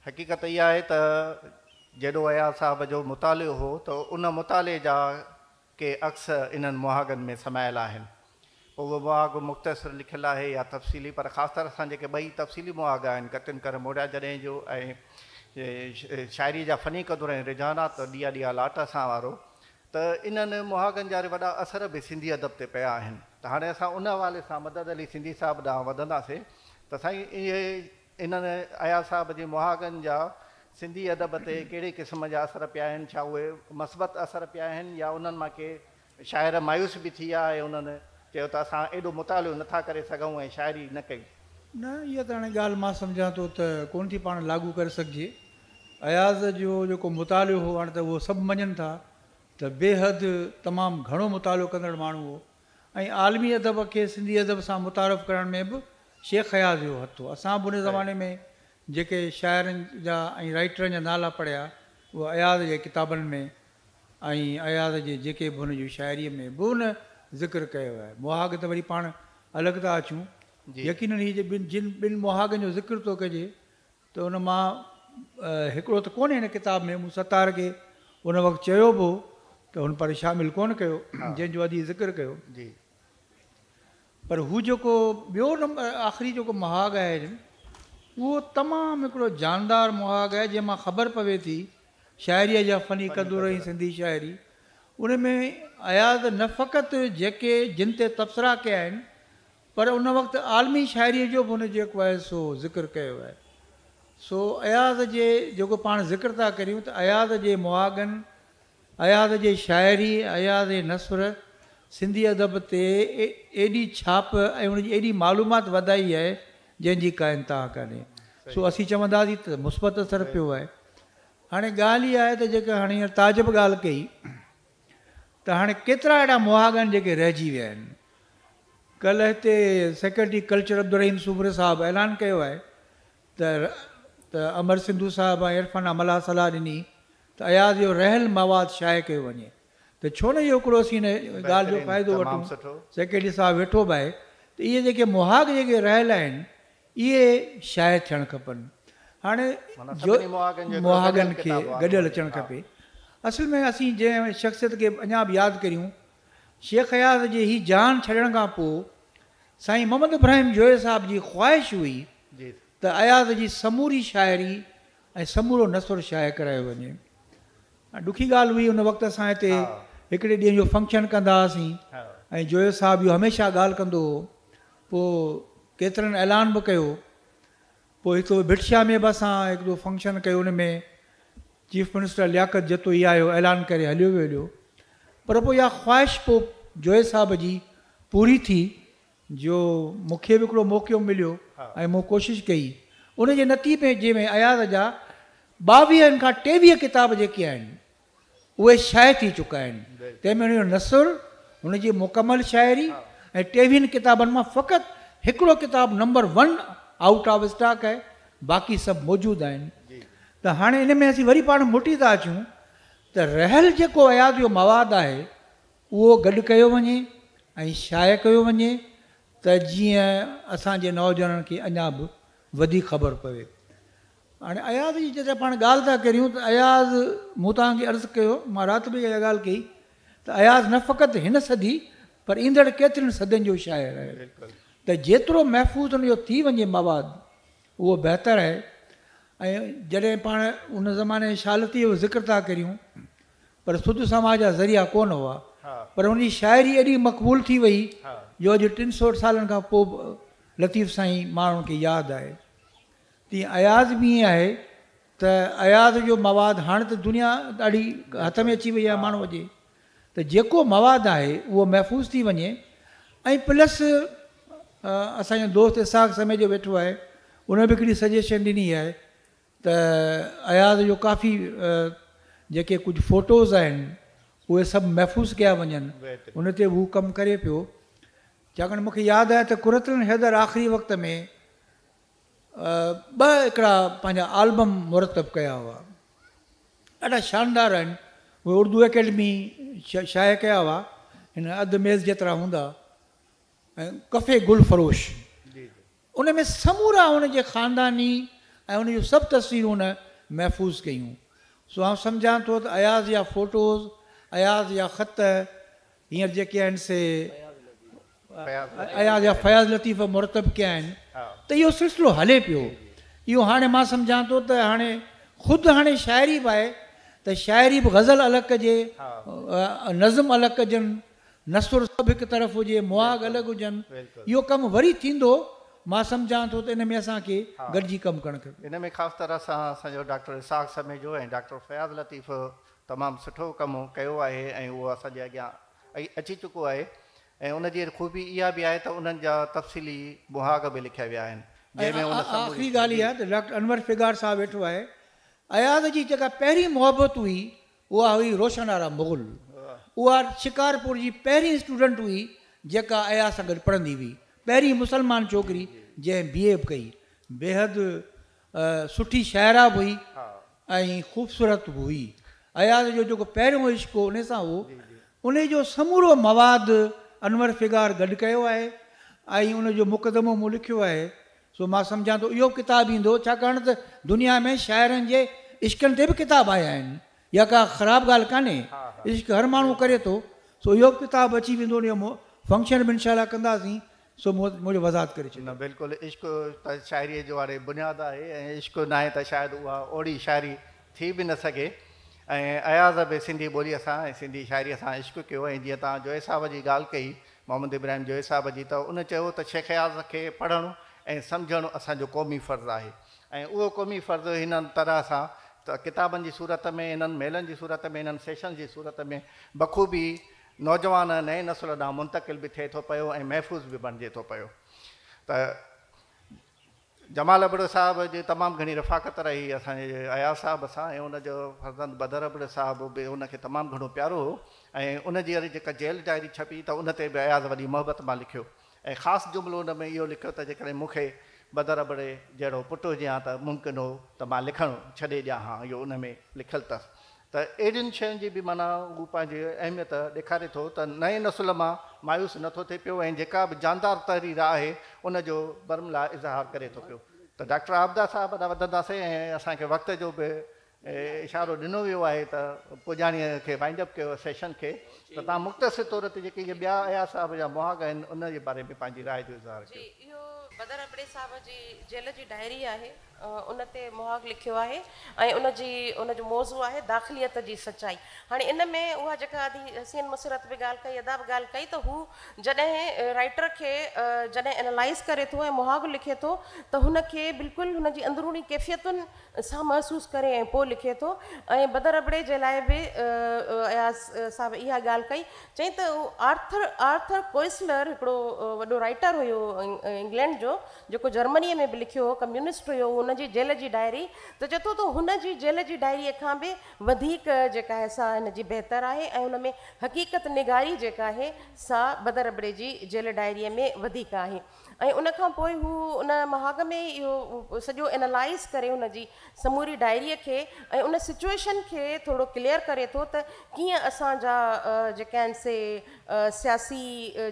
हक़ीक़त इहा आहे त जेॾो अयाज़ साहब जो मुतालियो हो त उन मुताले जा के अक्स इन्हनि मुहागनि में समायल आहिनि। पोइ उहो मुहाग मुख़्तसिर लिखियलु आहे या तफ़सीली, पर ख़ासि तौर सां जेके ॿई तफ़सीली मुहाग आहिनि, कतिन कर मोड़ा जॾहिं जो ऐं शाइरी जा फ़नी क़दुर ऐं रुझानात ॾीआ ॾीआ लाट सां वारो, त इन्हनि मुहागनि जा वॾा असर बि सिंधी अदब ते पिया आहिनि। त हाणे असां उन हवाले सां मदद अली सिंधी साहिब ॾांहुं वधंदासीं त साईं इहे इन्हनि अयाज़ साहिब जे मुहागनि जा सिंधी अदब ते कहिड़े क़िस्म जा असर पिया आहिनि, छा उहे मस्बत असर पिया आहिनि या उन्हनि मां के शाइर मायूस बि थी विया ऐं उन्हनि चयो त असां एॾो मुतालियो नथा करे सघूं ऐं शाइरी न कई। न, इहा त हाणे ॻाल्हि मां सम्झां थो त कोन थी पाण लागू करे सघिजे। अयाज़ जो जेको मुतालियो हो, हाणे त उहो सभु मञनि था त बेहद तमामु घणो मुतालियो कंदड़ माण्हू हो ऐं आलमी अदब खे सिंधी अदब सां मुतारफ़ करण में बि शेख अयाज़ जो हथु हो। असां बि उन ज़माने में जेके शाइरनि जा ऐं राइटरनि जा नाला पढ़िया उहे अयाज़ जे किताबनि में ऐं अयाज़ जे जेके बि हुन जी शाइरीअ में बि उन ज़िक्र कयो आहे। मुहाग त वरी पाण अलॻि था अचूं। यकीननि हीअ ॿिनि मुहागनि जो ज़िक्र थो कजे त उन मां हिकिड़ो त कोन्हे हिन किताब में, मूं सतार खे उन वक़्तु चयो बि त हुन पर शामिलु कोन कयो जंहिंजो अॼु ज़िक्र कयो जी। पर हू जेको ॿियो नंबर आख़िरी जेको मुहाग आहे उहो तमामु हिकिड़ो जानदार मुहाग आहे, जंहिंमां ख़बर पवे थी शाइरीअ जा फ़नी क़दुर ऐं सिंधी शाइरी। उन में अयाज़ न फ़क़ति जेके जिन ते तबसरा कया आहिनि, पर उन वक़्तु आलमी शाइरीअ जो बि हुन जेको आहे सो ज़िक्र कयो आहे। सो अयाज़ जे जेको पाण ज़िक्र था करियूं त अयाज़ जे मुहागनि, अयाज़ जे शाइरी, अयाज़ जे नसर सिंधी अदब ते एॾी छाप ऐं उनजी एॾी मालूमात वधाई आहे जंहिंजी का इंतिहा कान्हे। सो असीं चवंदासीं त मुस्बत असरु पियो आहे। हाणे ॻाल्हि इहा आहे त जेका हाणे हींअर ताजिब ॻाल्हि कई त हाणे केतिरा अहिड़ा मुहाग आहिनि जेके रहिजी विया आहिनि। कल्ह हिते सेक्रेटरी कल्चर अब्दुल रहीम सूबरे साहिबु ऐलान कयो आहे त अमर सिंधू साहिबु ऐं इरफाना मल्हा सलाह ॾिनी त अयाज़ जो रहियल मवाद शाये कयो वञे। त छो न इहो हिकिड़ो असीं हिन ॻाल्हि जो फ़ाइदो वठूं। सेक्रेटरी साहिबु वेठो बि आहे त इहे जेके मुहाग जेके रहियल आहिनि इहे शाये थियणु खपनि। हाणे मुहागनि खे गॾियल अचणु खपे। असल में असीं जंहिं शख़्सियत खे अञा बि यादि करियूं, शेख अयाज़ जे ही जान छॾण खां पोइ साईं मोहम्मद इब्राहिम जोए साहिब जी ख़्वाहिश हुई त अयाज़ जी समूरी शाइरी ऐं समूरो नसुर शाये करायो वञे। ॾुखी ॻाल्हि हुई, उन वक़्तु असां हिते हिकिड़े ॾींहं जो फंक्शन कंदा हुआसीं ऐं जोए साहिबु इहो हमेशह ॻाल्हि कंदो हो। पोइ केतिरनि ऐलान बि कयो। पोइ हिकु भिटशा में बि असां हिकिड़ो फंक्शन कयो, उन में चीफ मिनिस्टर लियाकत जतो ई आयो, ऐलान करे हलियो वियो हलियो। पर पोइ इहा ख़्वाहिश पोइ जोए साहिब जी पूरी थी जो मूंखे बि हिकिड़ो मौक़ो मिलियो ऐं मूं कोशिशि कई। उनजे नतीजे जंहिंमें अयाज़ जा 22 खां 23 किताब जेके आहिनि उहे शाये थी चुका आहिनि। तंहिंमें हुनजो नसुर, हुनजी मुकमल शाइरी ऐं 23 किताबनि मां फ़क़ति हिकिड़ो किताबु नंबर 1 आउट ऑफ स्टॉक आहे, बाक़ी सभु मौजूदु आहिनि। त हाणे इन में असीं वरी पाण मोटी था अचूं त रहियल जेको अयाज़ जो मवादु आहे उहो गॾु कयो वञे ऐं शाये कयो वञे त जीअं असांजे नौजवाननि खे अञा बि वधीक ख़बर पवे। हाणे अयाज़ जी जॾहिं पाण ॻाल्हि था करियूं त अयाज़, मूं तव्हांखे अर्ज़ु कयो, मां राति बि इहा ॻाल्हि कई त अयाज़ न फ़क़ति हिन सदी पर ईंदड़ केतिरनि सदियुनि जो शाइर आहे। त जेतिरो महफ़ूज़ हुनजो थी वञे मवादु उहो बहितरु आहे। ऐं जॾहिं पाण उन ज़माने शालतीअ जो ज़िक्र था करियूं पर सुध समाज जा ज़रिया कोन हुआ, पर उनजी शाइरी एॾी मक़बूल थी वई जो अॼु 300 सालनि खां पोइ लतीफ़ साईं माण्हुनि खे यादि आहे। तीअं अयाज़ बि ईअं आहे त अयाज़ जो मवादु हाणे त दुनिया ॾाढी हथ में अची वई आहे माण्हूअ जे, त जेको मवादु आहे उहो महफ़ूज़ थी वञे। ऐं प्लस असांजो दोस्त इसाक़ समय जो वेठो आहे, उन बि हिकिड़ी सजेशन ॾिनी आहे त अयाज़ जो काफ़ी जेके कुझु फ़ोटोज़ आहिनि उहे सभु महफ़ूज़ कया वञनि, उन ते हू कमु करे पियो। छाकाणि मूंखे यादि आहे त कुरतुल हैदर आख़िरी वक़्त में ॿ हिकिड़ा पंहिंजा आल्बम मुरतब कया हुआ, ॾाढा शानदार आहिनि। उहे उर्दू अकेडमी शाया कया हुआ, हिन अधु मेज़ जेतिरा हूंदा। ऐं कफ़े गुल फरोश, उन में समूरा हुनजे ख़ानदानी ऐं उनजूं सभु तस्वीरूं उन महफ़ूज़ कयूं। सो आउं सम्झां थो त अयाज़ जा फ़ोटोज़, अयाज़ जा ख़त हींअर जेके आहिनि से अयाज़ जा फयाज़ लतीफ़ मुरतब कया आहिनि, त इहो सिलसिलो हले पियो। इहो हाणे मां सम्झां थो त हाणे ख़ुदि हाणे शाइरी बि आहे त शाइरी बि गज़ल अलॻि कजे, नज़म अलॻि कजनि, नसुर सभु हिकु तरफ़ हुजे, मुहाग अलॻि हुजनि। इहो कमु वरी थींदो, मां सम्झां थो त इन में असांखे गॾिजी कमु करणु खपे। इन में ख़ासि तरह सां असांजो डॉक्टर इसाक़ समय जो ऐं डॉक्टर फयाज़ लतीफ़ तमामु सुठो कमु कयो आहे ऐं उहो असांजे अॻियां अची चुको आहे। ऐं उनजी ख़ूबी इहा बि आहे त उन्हनि जा तफ़सीली मुहाग बि लिखिया विया आहिनि, जंहिंमें आख़िरी ॻाल्हि इहा त डॉक्टर अनवर फिगार साहब वेठो आहे। अयाज़ जी जेका पहिरीं मोहबत हुई उहा हुई रोशन आरा मुग़ल। उहा शिकारपुर जी पहिरीं स्टूडेंट हुई जेका अयाज़ सां गॾु पढ़ंदी हुई, पहिरीं मुसलमान छोकिरी जंहिं BA बि कई। बेहद सुठी शाइरा बि हुई ऐं ख़ूबसूरत बि हुई। अयाज़ जो जेको पहिरियों इश्क हो उन सां हो, उन जो समूरो मवादु अनवर फिगार गॾु कयो आहे ऐं उनजो मुक़दमो मूं लिखियो आहे। सो मां सम्झां थो इहो किताबु ईंदो, छाकाणि त दुनिया में शाइरनि जे इश्कनि ते बि किताब आया आहिनि, इहा का ख़राबु ॻाल्हि कान्हे, इश्क हर माण्हू करे थो। सो इहो किताबु अची वेंदो, उन फंक्शन बि इंशाअल्लाह कंदासीं। सो मुंहिंजो वज़ाहत करे छॾियो। न बिल्कुलु, इश्क त शाइरीअ जो हाणे बुनियादु आहे ऐं इश्क न आहे त शायदि उहा ओड़ी शाइरी थी बि न सघे। ऐं अयाज़ बि सिंधी ॿोलीअ सां ऐं सिंधी शाइरीअ सां इश्क कयो। ऐं जीअं तव्हां जोए साहब जी ॻाल्हि कई, मोहम्मद इब्राहिम जोए साहब जी, त उन चयो त शेख अयाज़ खे पढ़णु ऐं सम्झणु असांजो क़ौमी फ़र्ज़ु आहे। ऐं उहो क़ौमी फ़र्ज़ु हिन तरह सां त किताबनि जी सूरत में, इन्हनि मेलनि जी सूरत में, इन्हनि सेशन जी सूरत में बख़ूबी नौजवान नए नस्ल ॾांहुं मुंतक़िल बि थिए थो पियो ऐं महफ़ूज़ बि बणिजे थो पियो। त जमाल अबड़ साहब जी तमामु घणी रफ़ाक़त रही असांजे अयाज़ साहब सां, ऐं उनजो फर्ज़ंद बदर अबड़ साहब बि उनखे तमामु घणो प्यारो हो। ऐं उनजी वरी जेका जेल डायरी छपी त उन ते बि अयाज़ वॾी मोहबत मां लिखियो। ऐं ख़ासि जुमिलो उन में इहो लिखियो त जेकॾहिं मूंखे बदर अबड़े जहिड़ो पुटु हुजे हा त मुमकिन हो त मां लिखणु छॾे ॾियां हा, इहो उन में लिखियलु अथसि। त अहिड़ियुनि शयुनि जी बि माना हू पंहिंजी अहमियत ॾेखारे थो त नए नसुल मां मायूस नथो थिए पियो ऐं जेका बि जानदार तहरीर आहे उनजो बरमला इज़हार करे थो पियो। त डॉक्टर आबदा साहब ॾांहुं वधंदासीं ऐं असांखे वक़्त जो बि इशारो ॾिनो वियो आहे त पुॼाणीअ खे वाइंड अप कयो सेशन खे। त तव्हां मुख़्तसिर तौर ते जेके इहे ॿिया अयाज़ साहब जा मुहाग आहिनि उन जे बारे में पंहिंजी राय जो इज़हार कयो। इहो बदर अबड़े साहब जी जेल जी डायरी आहे, उन ते मुहाग लिखियो आहे ऐं उनजो मौज़ू आहे दाख़िलियत जी सचाई। हाणे इन में उहा जेका हसीन मुसरत बि ॻाल्हि कई, अदा बि ॻाल्हि कई, त हू जॾहिं राइटर खे जॾहिं एनालाइज़ करे थो ऐं मुहाग लिखे थो त हुनखे बिल्कुलु हुनजी अंदरूनी कैफ़ियतुनि सां महसूसु करे ऐं पोइ लिखे थो। ऐं बदर अबड़े जे लाइ बि अयाज़ साहब इहा ॻाल्हि कई, चई त आर्थर कोइसलर हिकिड़ो वॾो राइटर हुयो इंग्लैंड जो, जेको जर्मनीअ में बि लिखियो हो, कम्यूनिस्ट हुयो, हुनजी जेल जी डायरी, त चए थो त हुनजी जेल जी डायरीअ खां बि वधीक जेका आहे सा हिनजी बहितर आहे ऐं हुन में हक़ीक़त निगारी जेका आहे सा बदर अबड़े जी जेल डायरीअ में वधीक आहे। ऐं उनखां पोइ हू उन मुहाग में इहो सॼो एनालाइज़ करे हुनजी समूरी डायरीअ खे ऐं उन सिचुएशन खे थोरो क्लियर करे थो त कीअं असांजा जेके आहिनि से सियासी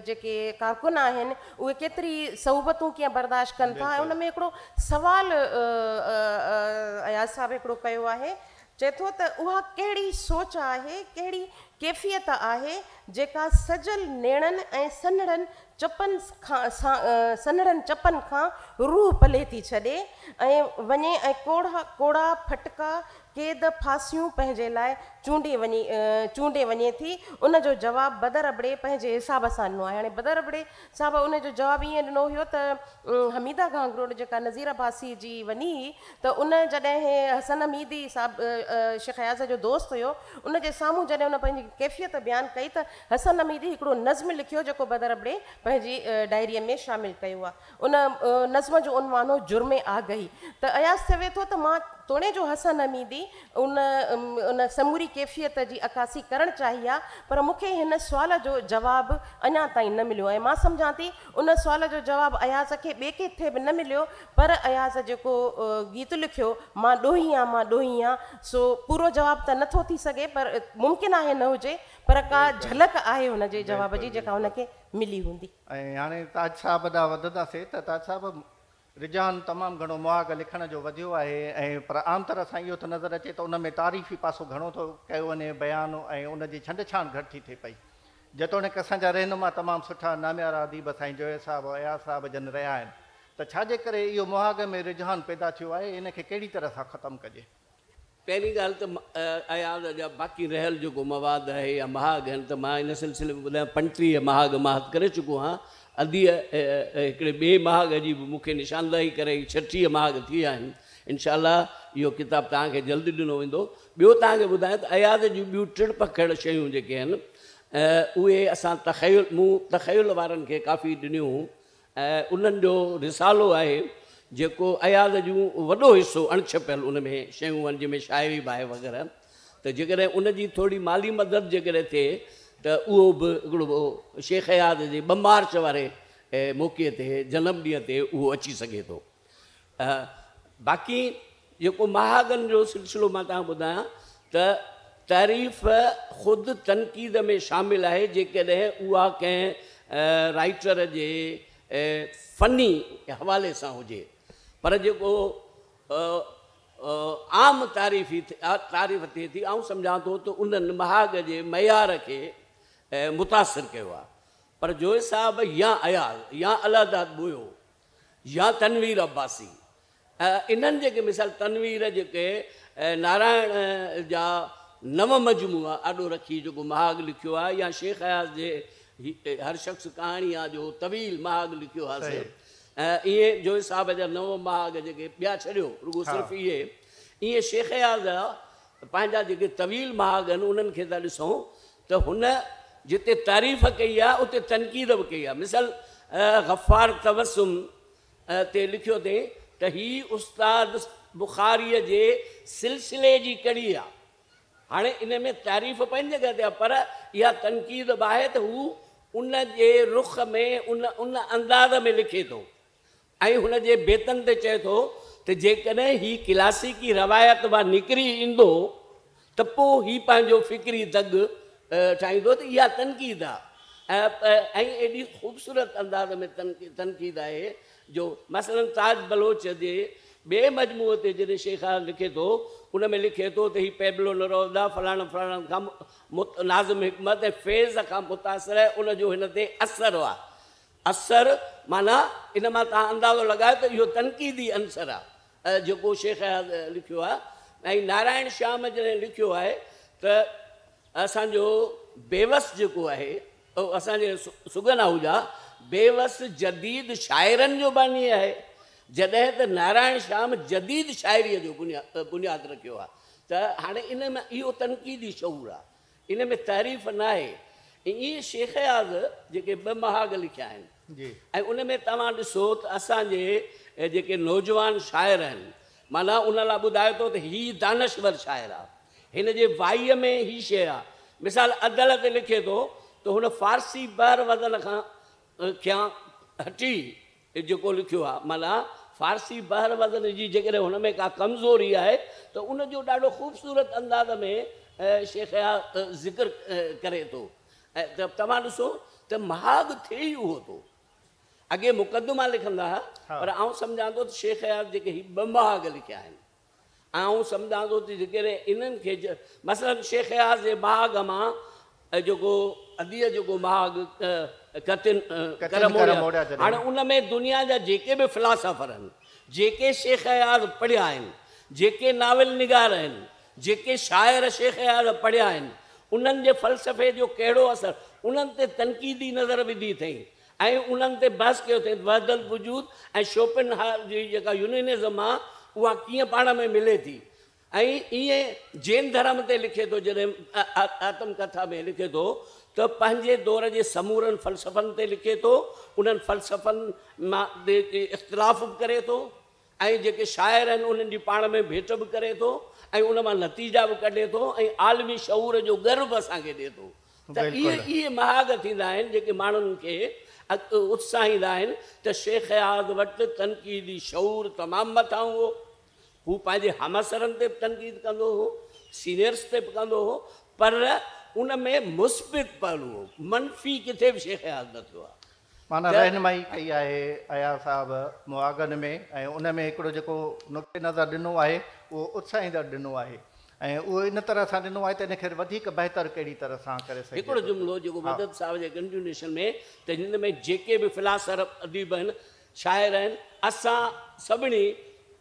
जेके कारकुन आहिनि उहे केतिरी सहूबतूं कीअं बर्दाश्त कनि था। ऐं उन में हिकिड़ो सवाल अयाज़ साहब हिकिड़ो कयो आहे, चए थो त उहा कहिड़ी सोच आहे, कैफ़ियत आहे जेका सजल नेणनि ऐं सन्हड़नि चपनि खां सन्हड़नि चपनि खां रूह पले थी छॾे ऐं वञे ऐं कोड़ा फटका क़ैद फांसियूं पंहिंजे लाइ चूंडे वञे थी। उन जो जवाबु बदर अबड़े पंहिंजे हिसाब सां ॾिनो आहे। हाणे बदर अबड़े साहिबु उन जो जवाबु ईअं ॾिनो हुयो त हमीदा गांगरोड जेका नज़ीर अब्बासी जी वञी हुई त उन जॾहिं हसन हमीदी साहिबु शेख अयाज़ जो दोस्त हुयो, उन जे साम्हूं जॾहिं उन पंहिंजी कैफ़ियत बयानु कई त हसन हमीदी हिकिड़ो नज़्म लिखियो जेको बदर अबड़े पंहिंजी डायरीअ में शामिलु कयो आहे। उन नज़्म जो उनवान हो जुर्मे आगही। त अयाज़ चवे थो त मां तोड़े जो हसन हमीदी उन समूरी कैफ़ियत जी अकासी करणु चाही आहे, पर मूंखे हिन सुवाल जो जवाबु अञा ताईं न मिलियो ऐं मां सम्झां थी उन सुवाल जो जवाबु अयाज़ खे ॿिए किथे बि न मिलियो, पर अयाज़ जेको गीत लिखियो मां ॾोही आहियां सो पूरो जवाबु त नथो थी सघे, पर मुमकिन आहे न हुजे, पर का झलक आहे हुन जे जवाब जी जेका हुनखे मिली हूंदी। ऐं हाणे ताज साहिब ॾांहुं वधंदासीं त ताज साहिब रुझान तमामु घणो मुहाग लिखण जो वधियो आहे ऐं पर आम तरह सां इहो त नज़र अचे त उन में तारीफ़ी पासो घणो थो कयो वञे बयानु ऐं उनजी छंड-छाण घटि थी थिए पई। जेतोणीकि असांजा रहनुमा तमामु सुठा नामियारा अदीब साईं जोया साहिबु अयाज़ साहिब जन रहिया आहिनि, त छाजे करे इहो मुहाग में रुझान पैदा थियो आहे, इनखे कहिड़ी तरह सां ख़तमु कजे? पहिरीं ॻाल्हि त अयाज़ जा बाक़ी रहियल जेको मवाद आहे या महाग आहिनि त मां इन सिलसिले में ॿुधायां 35 महाग मां हथु करे चुको आहियां। अदीअ हिकिड़े ॿिए महाग जी बि मूंखे निशानदाही करे 36 महाग थी विया आहिनि। इनशाअल्लाह इहो किताबु तव्हांखे जल्दी ॾिनो वेंदो। ॿियो तव्हांखे ॿुधायां त अयाज़ जूं ॿियूं टिड़ पखड़ शयूं जेके आहिनि उहे असां तख़युल वारनि खे काफ़ी ॾिनियूं ऐं उन्हनि जो रिसालो आहे जेको अयाज़ जूं वॾो हिसो अणछपियल उन में शयूं आहिनि जंहिंमें शाइरी बि आहे वग़ैरह। त जेकॾहिं उनजी थोरी माली मदद जेकॾहिं थिए त उहो बि हिकिड़ो शेख अयाज़ जे 2 मार्च वारे मौक़े ते जनम ॾींहं ते उहो अची सघे थो। बाक़ी जेको महागनि जो सिलसिलो मां तव्हांखे ॿुधायां त तारीफ़ ख़ुदि तनक़ीद में शामिलु आहे जेकॾहिं उहा कंहिं राइटर जे फ़नी हवाले सां हुजे, पर जेको आम तारीफ़ थिए थी आउं सम्झां थो त उन्हनि महाग जे मयार खे मुतासिर कयो आहे। पर जोए साहिब या अयाज़ या अलादाद बुयो या तनवीर अब्बासी इन्हनि जेके मिसाल तनवीर जेके नारायण जा 9 मजमूआ आॾो रखी जेको महाग लिखियो आहे, या शेख अयाज़ जे हर शख़्स कहाणी आहे जो तवील महाग लिखियो आहे, इहे जोए साहिब जा 9 महाग जेके ॿिया छॾियो रुगो सिर्फ़ु इहे शेख अयाज़ जा पंहिंजा जेके तवील महाग आहिनि उन्हनि खे था ॾिसूं त हुन जिते तारीफ़ कई आहे उते तनक़ीद बि कई आहे। मिसाल गफ़ार तबस्सुम ते लिखियो अथई त हीअ उस्ताद बुख़ारीअ जे सिलसिले जी कड़ी आहे। हाणे इन में तारीफ़ पंहिंजी जॻह ते आहे, पर इहा तनक़ीद बि आहे त हू उन जे रुख में उन अंदाज़ में लिखे थो ऐं हुन जे बेतन ते चए थो त जेकॾहिं हीअ क्लासिकी रवायत मां निकिरी ईंदो त पोइ हीअ पंहिंजो फ़िक्री दग ठाहींदो त इहा तनक़ीद आहे। ऐं एॾी ख़ूबसूरत अंदाज़ में तनक़ीद आहे जो मसलन ताज बलोच जे ॿिए मजमूए ते जॾहिं शेख लिखे थो उन में लिखे थो त हीअ पैबलो नरोदा फलाणा खां नाज़िम हिकमत ऐं फैज़ खां मुतासिर आहे, उनजो हिन ते असरु आहे। असरु माना इन मां तव्हां अंदाज़ो लॻायो त इहो तनक़ीदी अंसर आहे जेको शेख लिखियो आहे। ऐं नारायण श्याम जॾहिं लिखियो आहे त असांजो बेवस जेको आहे असांजे सुगन आहूजा बेवस जदीद शाइरनि जो बानी आहे, जॾहिं त नारायण श्याम जदीद शाइरीअ जो बुनियादु रखियो आहे। त हाणे इन में इहो तनक़ीदी शऊर आहे, इन में तारीफ़ न आहे। इहे शेख अयाज़ जेके 2 महाग लिखिया आहिनि ऐं उन में तव्हां ॾिसो त असांजे जेके नौजवान शाइर आहिनि माना उन लाइ ॿुधाए थो त हीअ दानश्वर शाइर आहे, हिन जे वाईअ में हीअ शइ आहे। मिसाल अदल ते लिखे थो त हुन फ़ारसी बहर वज़न खां हटी जेको लिखियो आहे माना फ़ारसी बहर वज़न जी जेकॾहिं हुन में का कमज़ोरी आहे त उनजो ॾाढो ख़ूबसूरत अंदाज़ में शेख अयाज़ ज़िक्र करे थो। ऐं त तव्हां ॾिसो त महाग थिए ई उहो थो। अॻे मुक़दमा लिखंदा हुआ पर आउं सम्झां थो त शेख अयाज़ जेके हीअ 2 महाग लिखिया आहिनि आउं सम्झां थो त जेकॾहिं इन्हनि खे मसइलन शेख अयाज़ जे महाग मां जेको अदीअ जेको महाग कतिन करम मोड़िया जॾहिं। हाणे उन में दुनिया जा जेके बि फिलासफ़र आहिनि, जेके शेख अयाज़ पढ़िया आहिनि, जेके नाविल निगार आहिनि, जेके शाइर शेख अयाज़ पढ़िया आहिनि, उन्हनि जे फ़लसफ़े जो कहिड़ो असरु उन्हनि ते तनक़ीदी नज़र विधी अथई ऐं उन्हनि ते बहस कयो अथई वहदल वजूद ऐं शोपेनहावर जी जेका यूनिनिज़म आहे उहा कीअं पाण में मिले थी। ऐं ईअं जैन धर्म ते लिखे थो, जॾहिं आत्मकथा में लिखे थो त पंहिंजे दौर जे समूरनि फ़लसफ़नि ते लिखे थो, उन्हनि फ़लसफ़नि मां इख़्तिलाफ़ बि करे थो ऐं जेके शाइर आहिनि उन्हनि जी पाण में भेट बि करे थो ऐं उन मां नतीजा बि कढे थो ऐं आलमी शऊर जो गर्व असांखे ॾिए थो। त इहे महाग थींदा आहिनि जेके माण्हुनि खे उत्साहींदा आहिनि त शेख अयाज़ वटि तनक़ीदी शऊर तमामु मथां हुओ। हू पंहिंजे हमअसरनि ते बि तनक़ीद कंदो हो, सीनियर्स ते बि कंदो हो, पर उन में मुस्बित पहलू हो, मनफ़ी किथे बि शेख अयाज़ न थियो आहे। माना रहनुमाई कई आहे अयाज़ साहिबु मुआगन में ऐं उन में हिकिड़ो जेको नुक़्ते नज़र ॾिनो आहे उहो उत्साहींदड़ ॾिनो आहे ऐं उहो इन तरह सां ॾिनो आहे त इनखे वधीक बहितर कहिड़ी तरह सां करे सघे। हिकिड़ो जुमिलो जेको मदद साहिब जे कंटिन्यूएशन में त हिन में जेके बि फिलासफ़र अदीब आहिनि, शाइर आहिनि, असां सभिनी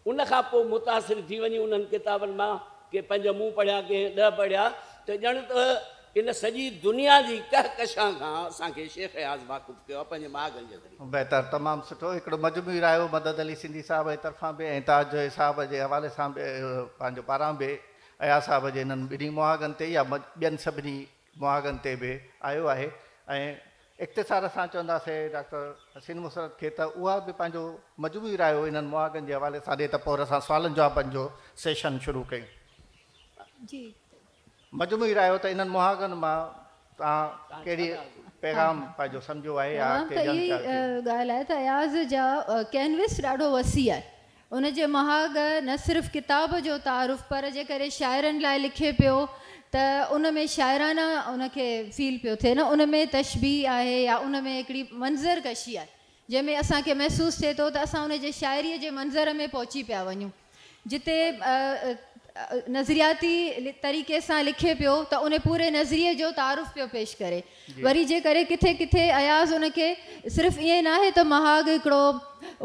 उन खां पोइ मुतासिर थी वञी उन्हनि किताबनि मां के 5 मूं पढ़िया के 10 पढ़िया त ॼण त इन सॼी दुनिया जी कहकशां खां असांखे शेख अयाज़ वाक़ुफ़ु कयो आहे पंहिंजे महागन जे ज़रिए। बहितर, तमामु सुठो। हिकिड़ो मजमू रायो मदद अली सिंधी साहिब जे तरफ़ां बि ऐं ताज साहिब जे हवाले सां बि पंहिंजो पारां बि अयाज़ साहिब जे हिननि ॿिन्ही मुहागन ते या ॿियनि सभिनी मुहागन ते बि आयो आहे। ऐं इख़्तिसार सां चवंदासीं डॉक्टर हसीन मुसरत खे त उहा बि पंहिंजो मजमू रायो इन्हनि मुहागन जे हवाले सां ॾिए त पोइ असां सुवालनि जवाबनि जो सेशन शुरू कयूं। जी मजमू रायो त इन्हनि मुहागन मां तव्हां कहिड़ी पैगाम पंहिंजो सम्झो आहे या त इहा ॻाल्हि आहे त अयाज़ जा कैनविस ॾाढो वसी आहे। उनजे महाग न सिर्फ़ु किताब जो तारुफ़ पर जे करे शाइरनि लाइ लिखे पियो त उन में शाइराना उनखे फील पियो थिए न, उन में तशबीह आहे या उन में हिकिड़ी मंज़र कशी आहे जंहिंमें असांखे महसूसु थिए थो त असां उनजे शाइरीअ जे मंज़र में पहुची पिया वञूं। जिते नज़रियाती तरीक़े सां लिखे पियो त उन पूरे नज़रिए जो तारुफ़ पियो पेश करे। वरी जे करे किथे किथे अयाज़ उनखे सिर्फ़ु ईअं न आहे त महाग हिकिड़ो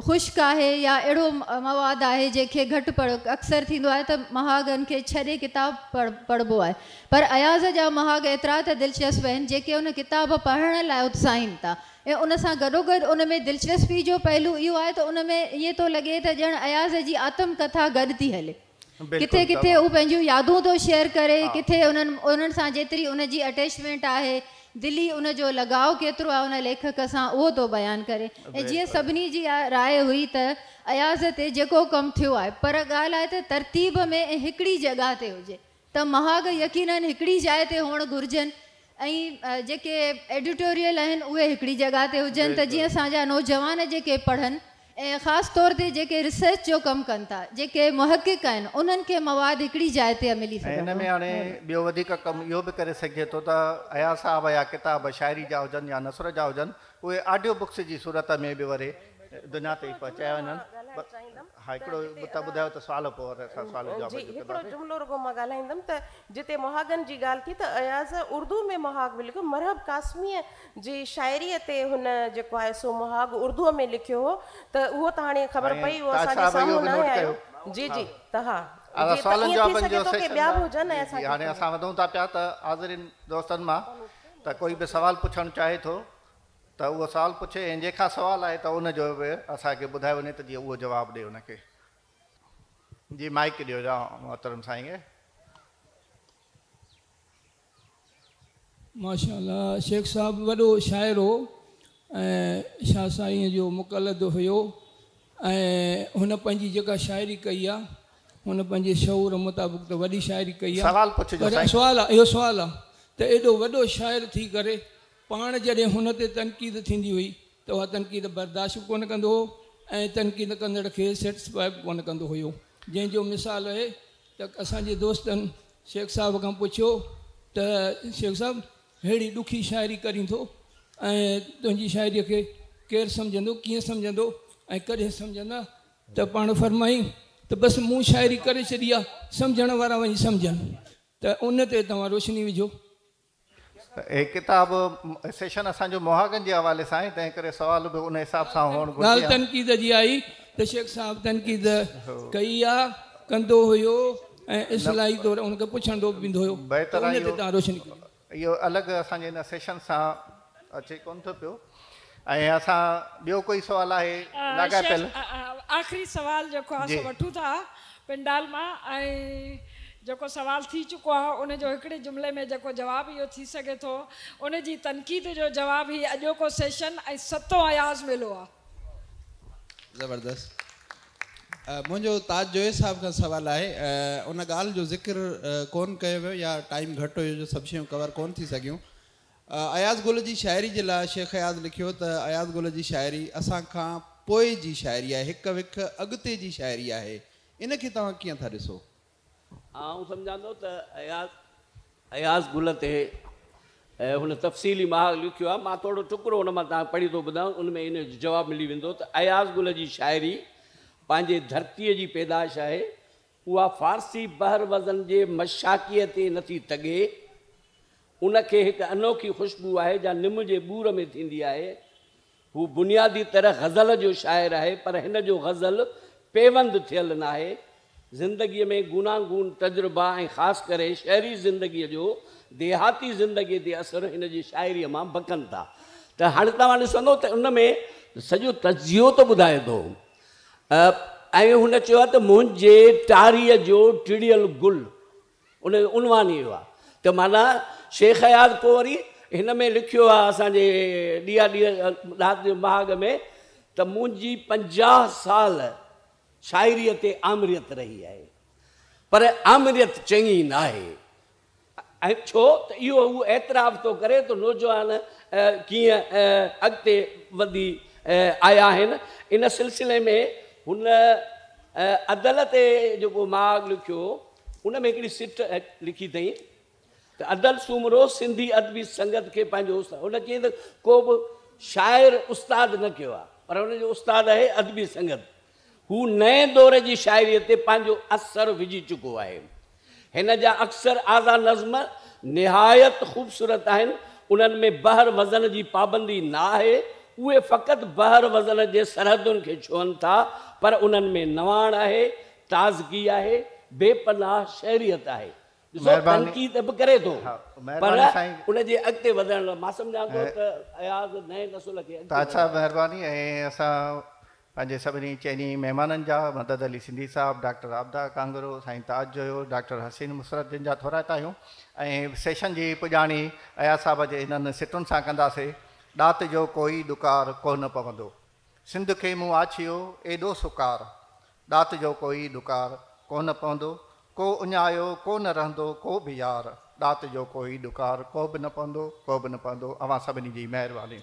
ख़ुश्क आहे या अहिड़ो मवादु आहे जंहिंखे घटि अक्सर थींदो आहे त महागनि खे छॾे किताब पढ़िबो आहे, पर अयाज़ जा महाग एतिरा त दिलचस्प आहिनि जेके उन किताब पढ़ण लाइ उत्साहिनि था। ऐं उन सां गॾोगॾु उन में दिलचस्पी जो पहलू इहो आहे त उन में ईअं थो लॻे त ॼण अयाज़ जी आत्मकथा गॾु थी हले। किथे किथे हू पंहिंजूं यादूं थो शेयर करे, किथे उन्हनि सां जेतिरी उनजी अटैचमेंट आहे, दिली उनजो लगाव केतिरो आहे उन लेखक सां, उहो थो बयानु करे। ऐं जीअं सभिनी जी राय हुई त अयाज़ ते जेको कमु थियो आहे, पर ॻाल्हि आहे त तरतीब में ऐं हिकिड़ी जॻह ते हुजे त महाग यकीननि हिकिड़ी जाइ ते हुअणु घुरिजनि ऐं जेके एडिटोरियल आहिनि उहे हिकिड़ी जॻह ते हुजनि त जीअं असांजा नौजवान जेके पढ़नि ऐं ख़ासि तौर ते जेके रिसर्च जो कमु कनि था, जेके मुहक़िक़ आहिनि, उन्हनि खे मवाद हिकिड़ी जाइ ते मिली सघे। हिन में हाणे ॿियो वधीक कमु इहो बि करे सघिजे थो त अयाज़ साहिब या किताब शाइरी जा हुजनि या नसर जा हुजनि, उहे ऑडियो बुक्स जी सूरत में बि वरी दुनिया ते पहुचाया वञनि। हा, हिकिड़ो त ॿुधायो त सुवाल पोइ असां सुवाल जवाब हिकिड़ो जुमिलो रुगो मां ॻाल्हाईंदमि त जिते मुहागन जी ॻाल्हि थी त अयाज़ उर्दू में मुहाग बि लिखियो। मरहब कासमीअ जी शाइरीअ ते हुन जेको आहे सो मुहाग उर्दूअ में लिखियो हो त उहो त हाणे ख़बर पई उहो असांजे साम्हूं न आयो। जी जी त हा, सुवालनि जवाबनि जो ॿिया बि हुजनि। हाणे असां वधूं था पिया त हाज़िरिन दोस्तनि मां त कोई बि सुवाल पुछणु चाहे थो त उहो सुवाल पुछे ऐं जंहिंखां सुवालु आहे त उनजो बि असांखे ॿुधाए वञे त जीअं उहो जवाबु ॾिए उनखे। जी माइक ॾियो जा मोहतरम साईं खे। माशाअल्लाह, शेख साहिबु वॾो शाइर हो ऐं शाह साईं जो मुक़लद हुयो ऐं हुन पंहिंजी जेका शाइरी कई आहे हुन पंहिंजे शऊर मुताबिक़ त वॾी शाइरी कई आहे। सवाल पुछिजो साईं। सुवालु आहे, इहो सुवालु आहे त एॾो वॾो शाइर थी करे पाण जॾहिं हुन ते तनक़ीद थींदी हुई त उहा तनक़ीद बर्दाश्त कोन कंदो हो ऐं तनक़ीद कंदड़ खे सेटिस्फाई कोन कंदो हुयो। जंहिंजो मिसाल आहे त असांजे दोस्तनि शेख साहिब खां पुछियो त शेख साहिबु अहिड़ी ॾुखी शाइरी करीं थो ऐं तुंहिंजी शाइरीअ खे केरु सम्झंदो, कीअं सम्झंदो ऐं कॾहिं सम्झंदा? त पाण फरमाईं त बसि मूं शाइरी करे छॾी आहे, सम्झण वारा वञी सम्झनि। त उन ते तव्हां रोशनी विझो। हे किताब सेशन असांजो मुहागनि जे हवाले सां आहे, तंहिं करे सुवाल बि उन हिसाब सां हुअणु ॻाल्हि घुरिजे। तनक़ीद जी आई त शेख साहब तनक़ीद कई आहे, कंदो हुयो ऐं इस्लाही तौरु उनखे पुछंदो बि वेंदो हुयो, बहितर उन ते तव्हां रोशनी कयो। इहो अलॻि असांजे हिन सेशन सां अचे कोन थो पियो। ऐं असां ॿियो कोई सुवाल आहे लाॻापियल? आख़िरी सवाल जेको आहे सो वठूं था पिंडाल मां, ऐं जेको सवाल थी चुको आहे उन जो हिकिड़े जुमिले में जेको जवाबु इहो थी सघे थो, उन जी तनक़ीद जो जवाबु ही अॼोको सेशन ऐं 7 अयाज़ मेलो आहे। ज़बरदस्त। मुंहिंजो ताज जोए साहब खां सवालु आहे, उन ॻाल्हि जो ज़िक्र कोन कयो वियो या टाइम घटि हुयो जो सभु शयूं कवर कोन थी सघियूं। अयाज़ गुल जी शाइरी जे लाइ शेख अयाज़ लिखियो त अयाज़ गुल जी शाइरी असां खां पोइ जी शाइरी आहे, हिकु विख अॻिते जी शाइरी आहे, इन खे तव्हां कीअं था ॾिसो? आउं सम्झां थो त अयाज़ गुल ते हुन तफ़सीली महाग लिखियो आहे। मां थोरो टुकड़ो हुन मां तव्हां पढ़ी थो ॿुधायां, उन में इन जो जवाबु मिली वेंदो त अयाज़ गुल जी शाइरी पंहिंजे धरतीअ जी पैदाइश आहे। उहा फ़ारसी बहर वज़न जे मशाकीअ ते नथी तगे, उनखे हिकु अनोखी ख़ुशबू आहे जा निम जे ॿूर में थींदी आहे। हू बुनियादी तरह गज़ल जो शाइर आहे, पर हिन जो गज़ल पेवंद थियल न आहे। ज़िंदगीअ में गुनागून तजुर्बा ऐं ख़ासि करे शहरी ज़िंदगीअ जो देहाती ज़िंदगीअ ते असर हिन जी शाइरीअ मां बकनि था। त हाणे तव्हां ॾिसंदो त उन में सॼो तजियो त ॿुधाए थो, ऐं हुन चयो आहे त मुंहिंजे टारीअ जो टिड़ियल गुल, उन जो उनवान इहो आहे। त माना शेख अयाज़ पोइ वरी हिन में लिखियो आहे असांजे ॾींहं ॾींहं राति जे महाग में त मुंहिंजी 50 साल शाइरीअ ते आमरियत रही आहे, पर आमरियत चङी न आहे। ऐं छो त इहो हू एतिराफ़ थो करे त नौजवान कीअं अॻिते वधी आया आहिनि। इन सिलसिले में हुन अदल ते जेको महाग लिखियो उन में हिकिड़ी सिट लिखी अथई त अदल सूमरो सिंधी अदबी संगत खे पंहिंजो उस्ताद, हुन चई त को बि शाइर उस्ताद न कयो आहे, पर हुनजो उस्ताद आहे अदबी संगत। हू नए दौर जी शाइरीअ ते पंहिंजो असरु विझी चुको आहे। हिन जा अक्सर आज़ा नज़्म निहायत ख़ूबसूरत आहिनि, उन्हनि में बहर वज़न जी पाबंदी न आहे। उहे फ़क़ति बहर वज़न जे सरहदुनि खे छुअनि था, पर उन्हनि में नवाण आहे, ताज़गी आहे, बेपनाह शहरियत आहे। तनक़ीद बि करे थो, पर उनजे अॻिते वधण लाइ मां सम्झां थो त अयाज़ नए नसुल खे अच्छा महिरबानी। ऐं असां पंहिंजे सभिनी चइनी महिमाननि जा मदद अली सिंधी साहब, डॉक्टर आबदा कांगरो, साईं ताज जोयो, डॉक्टर हसीन मुसरत जिन जा थोराता आहियूं। ऐं सेशन जी पुॼाणी अयाज़ साहब जे हिननि सिटुनि सां कंदासीं। ॾात जो कोई ॾुकार कोन पवंदो, सिंध खे मूं आछियो एॾो सुकार, ॾात जो कोई ॾुकार कोन पवंदो, को उञायो को न रहंदो को बि यार, ॾात जो कोई ॾुकार को बि न पवंदो, को बि न पवंदो। अवां सभिनी जी महिरबानी।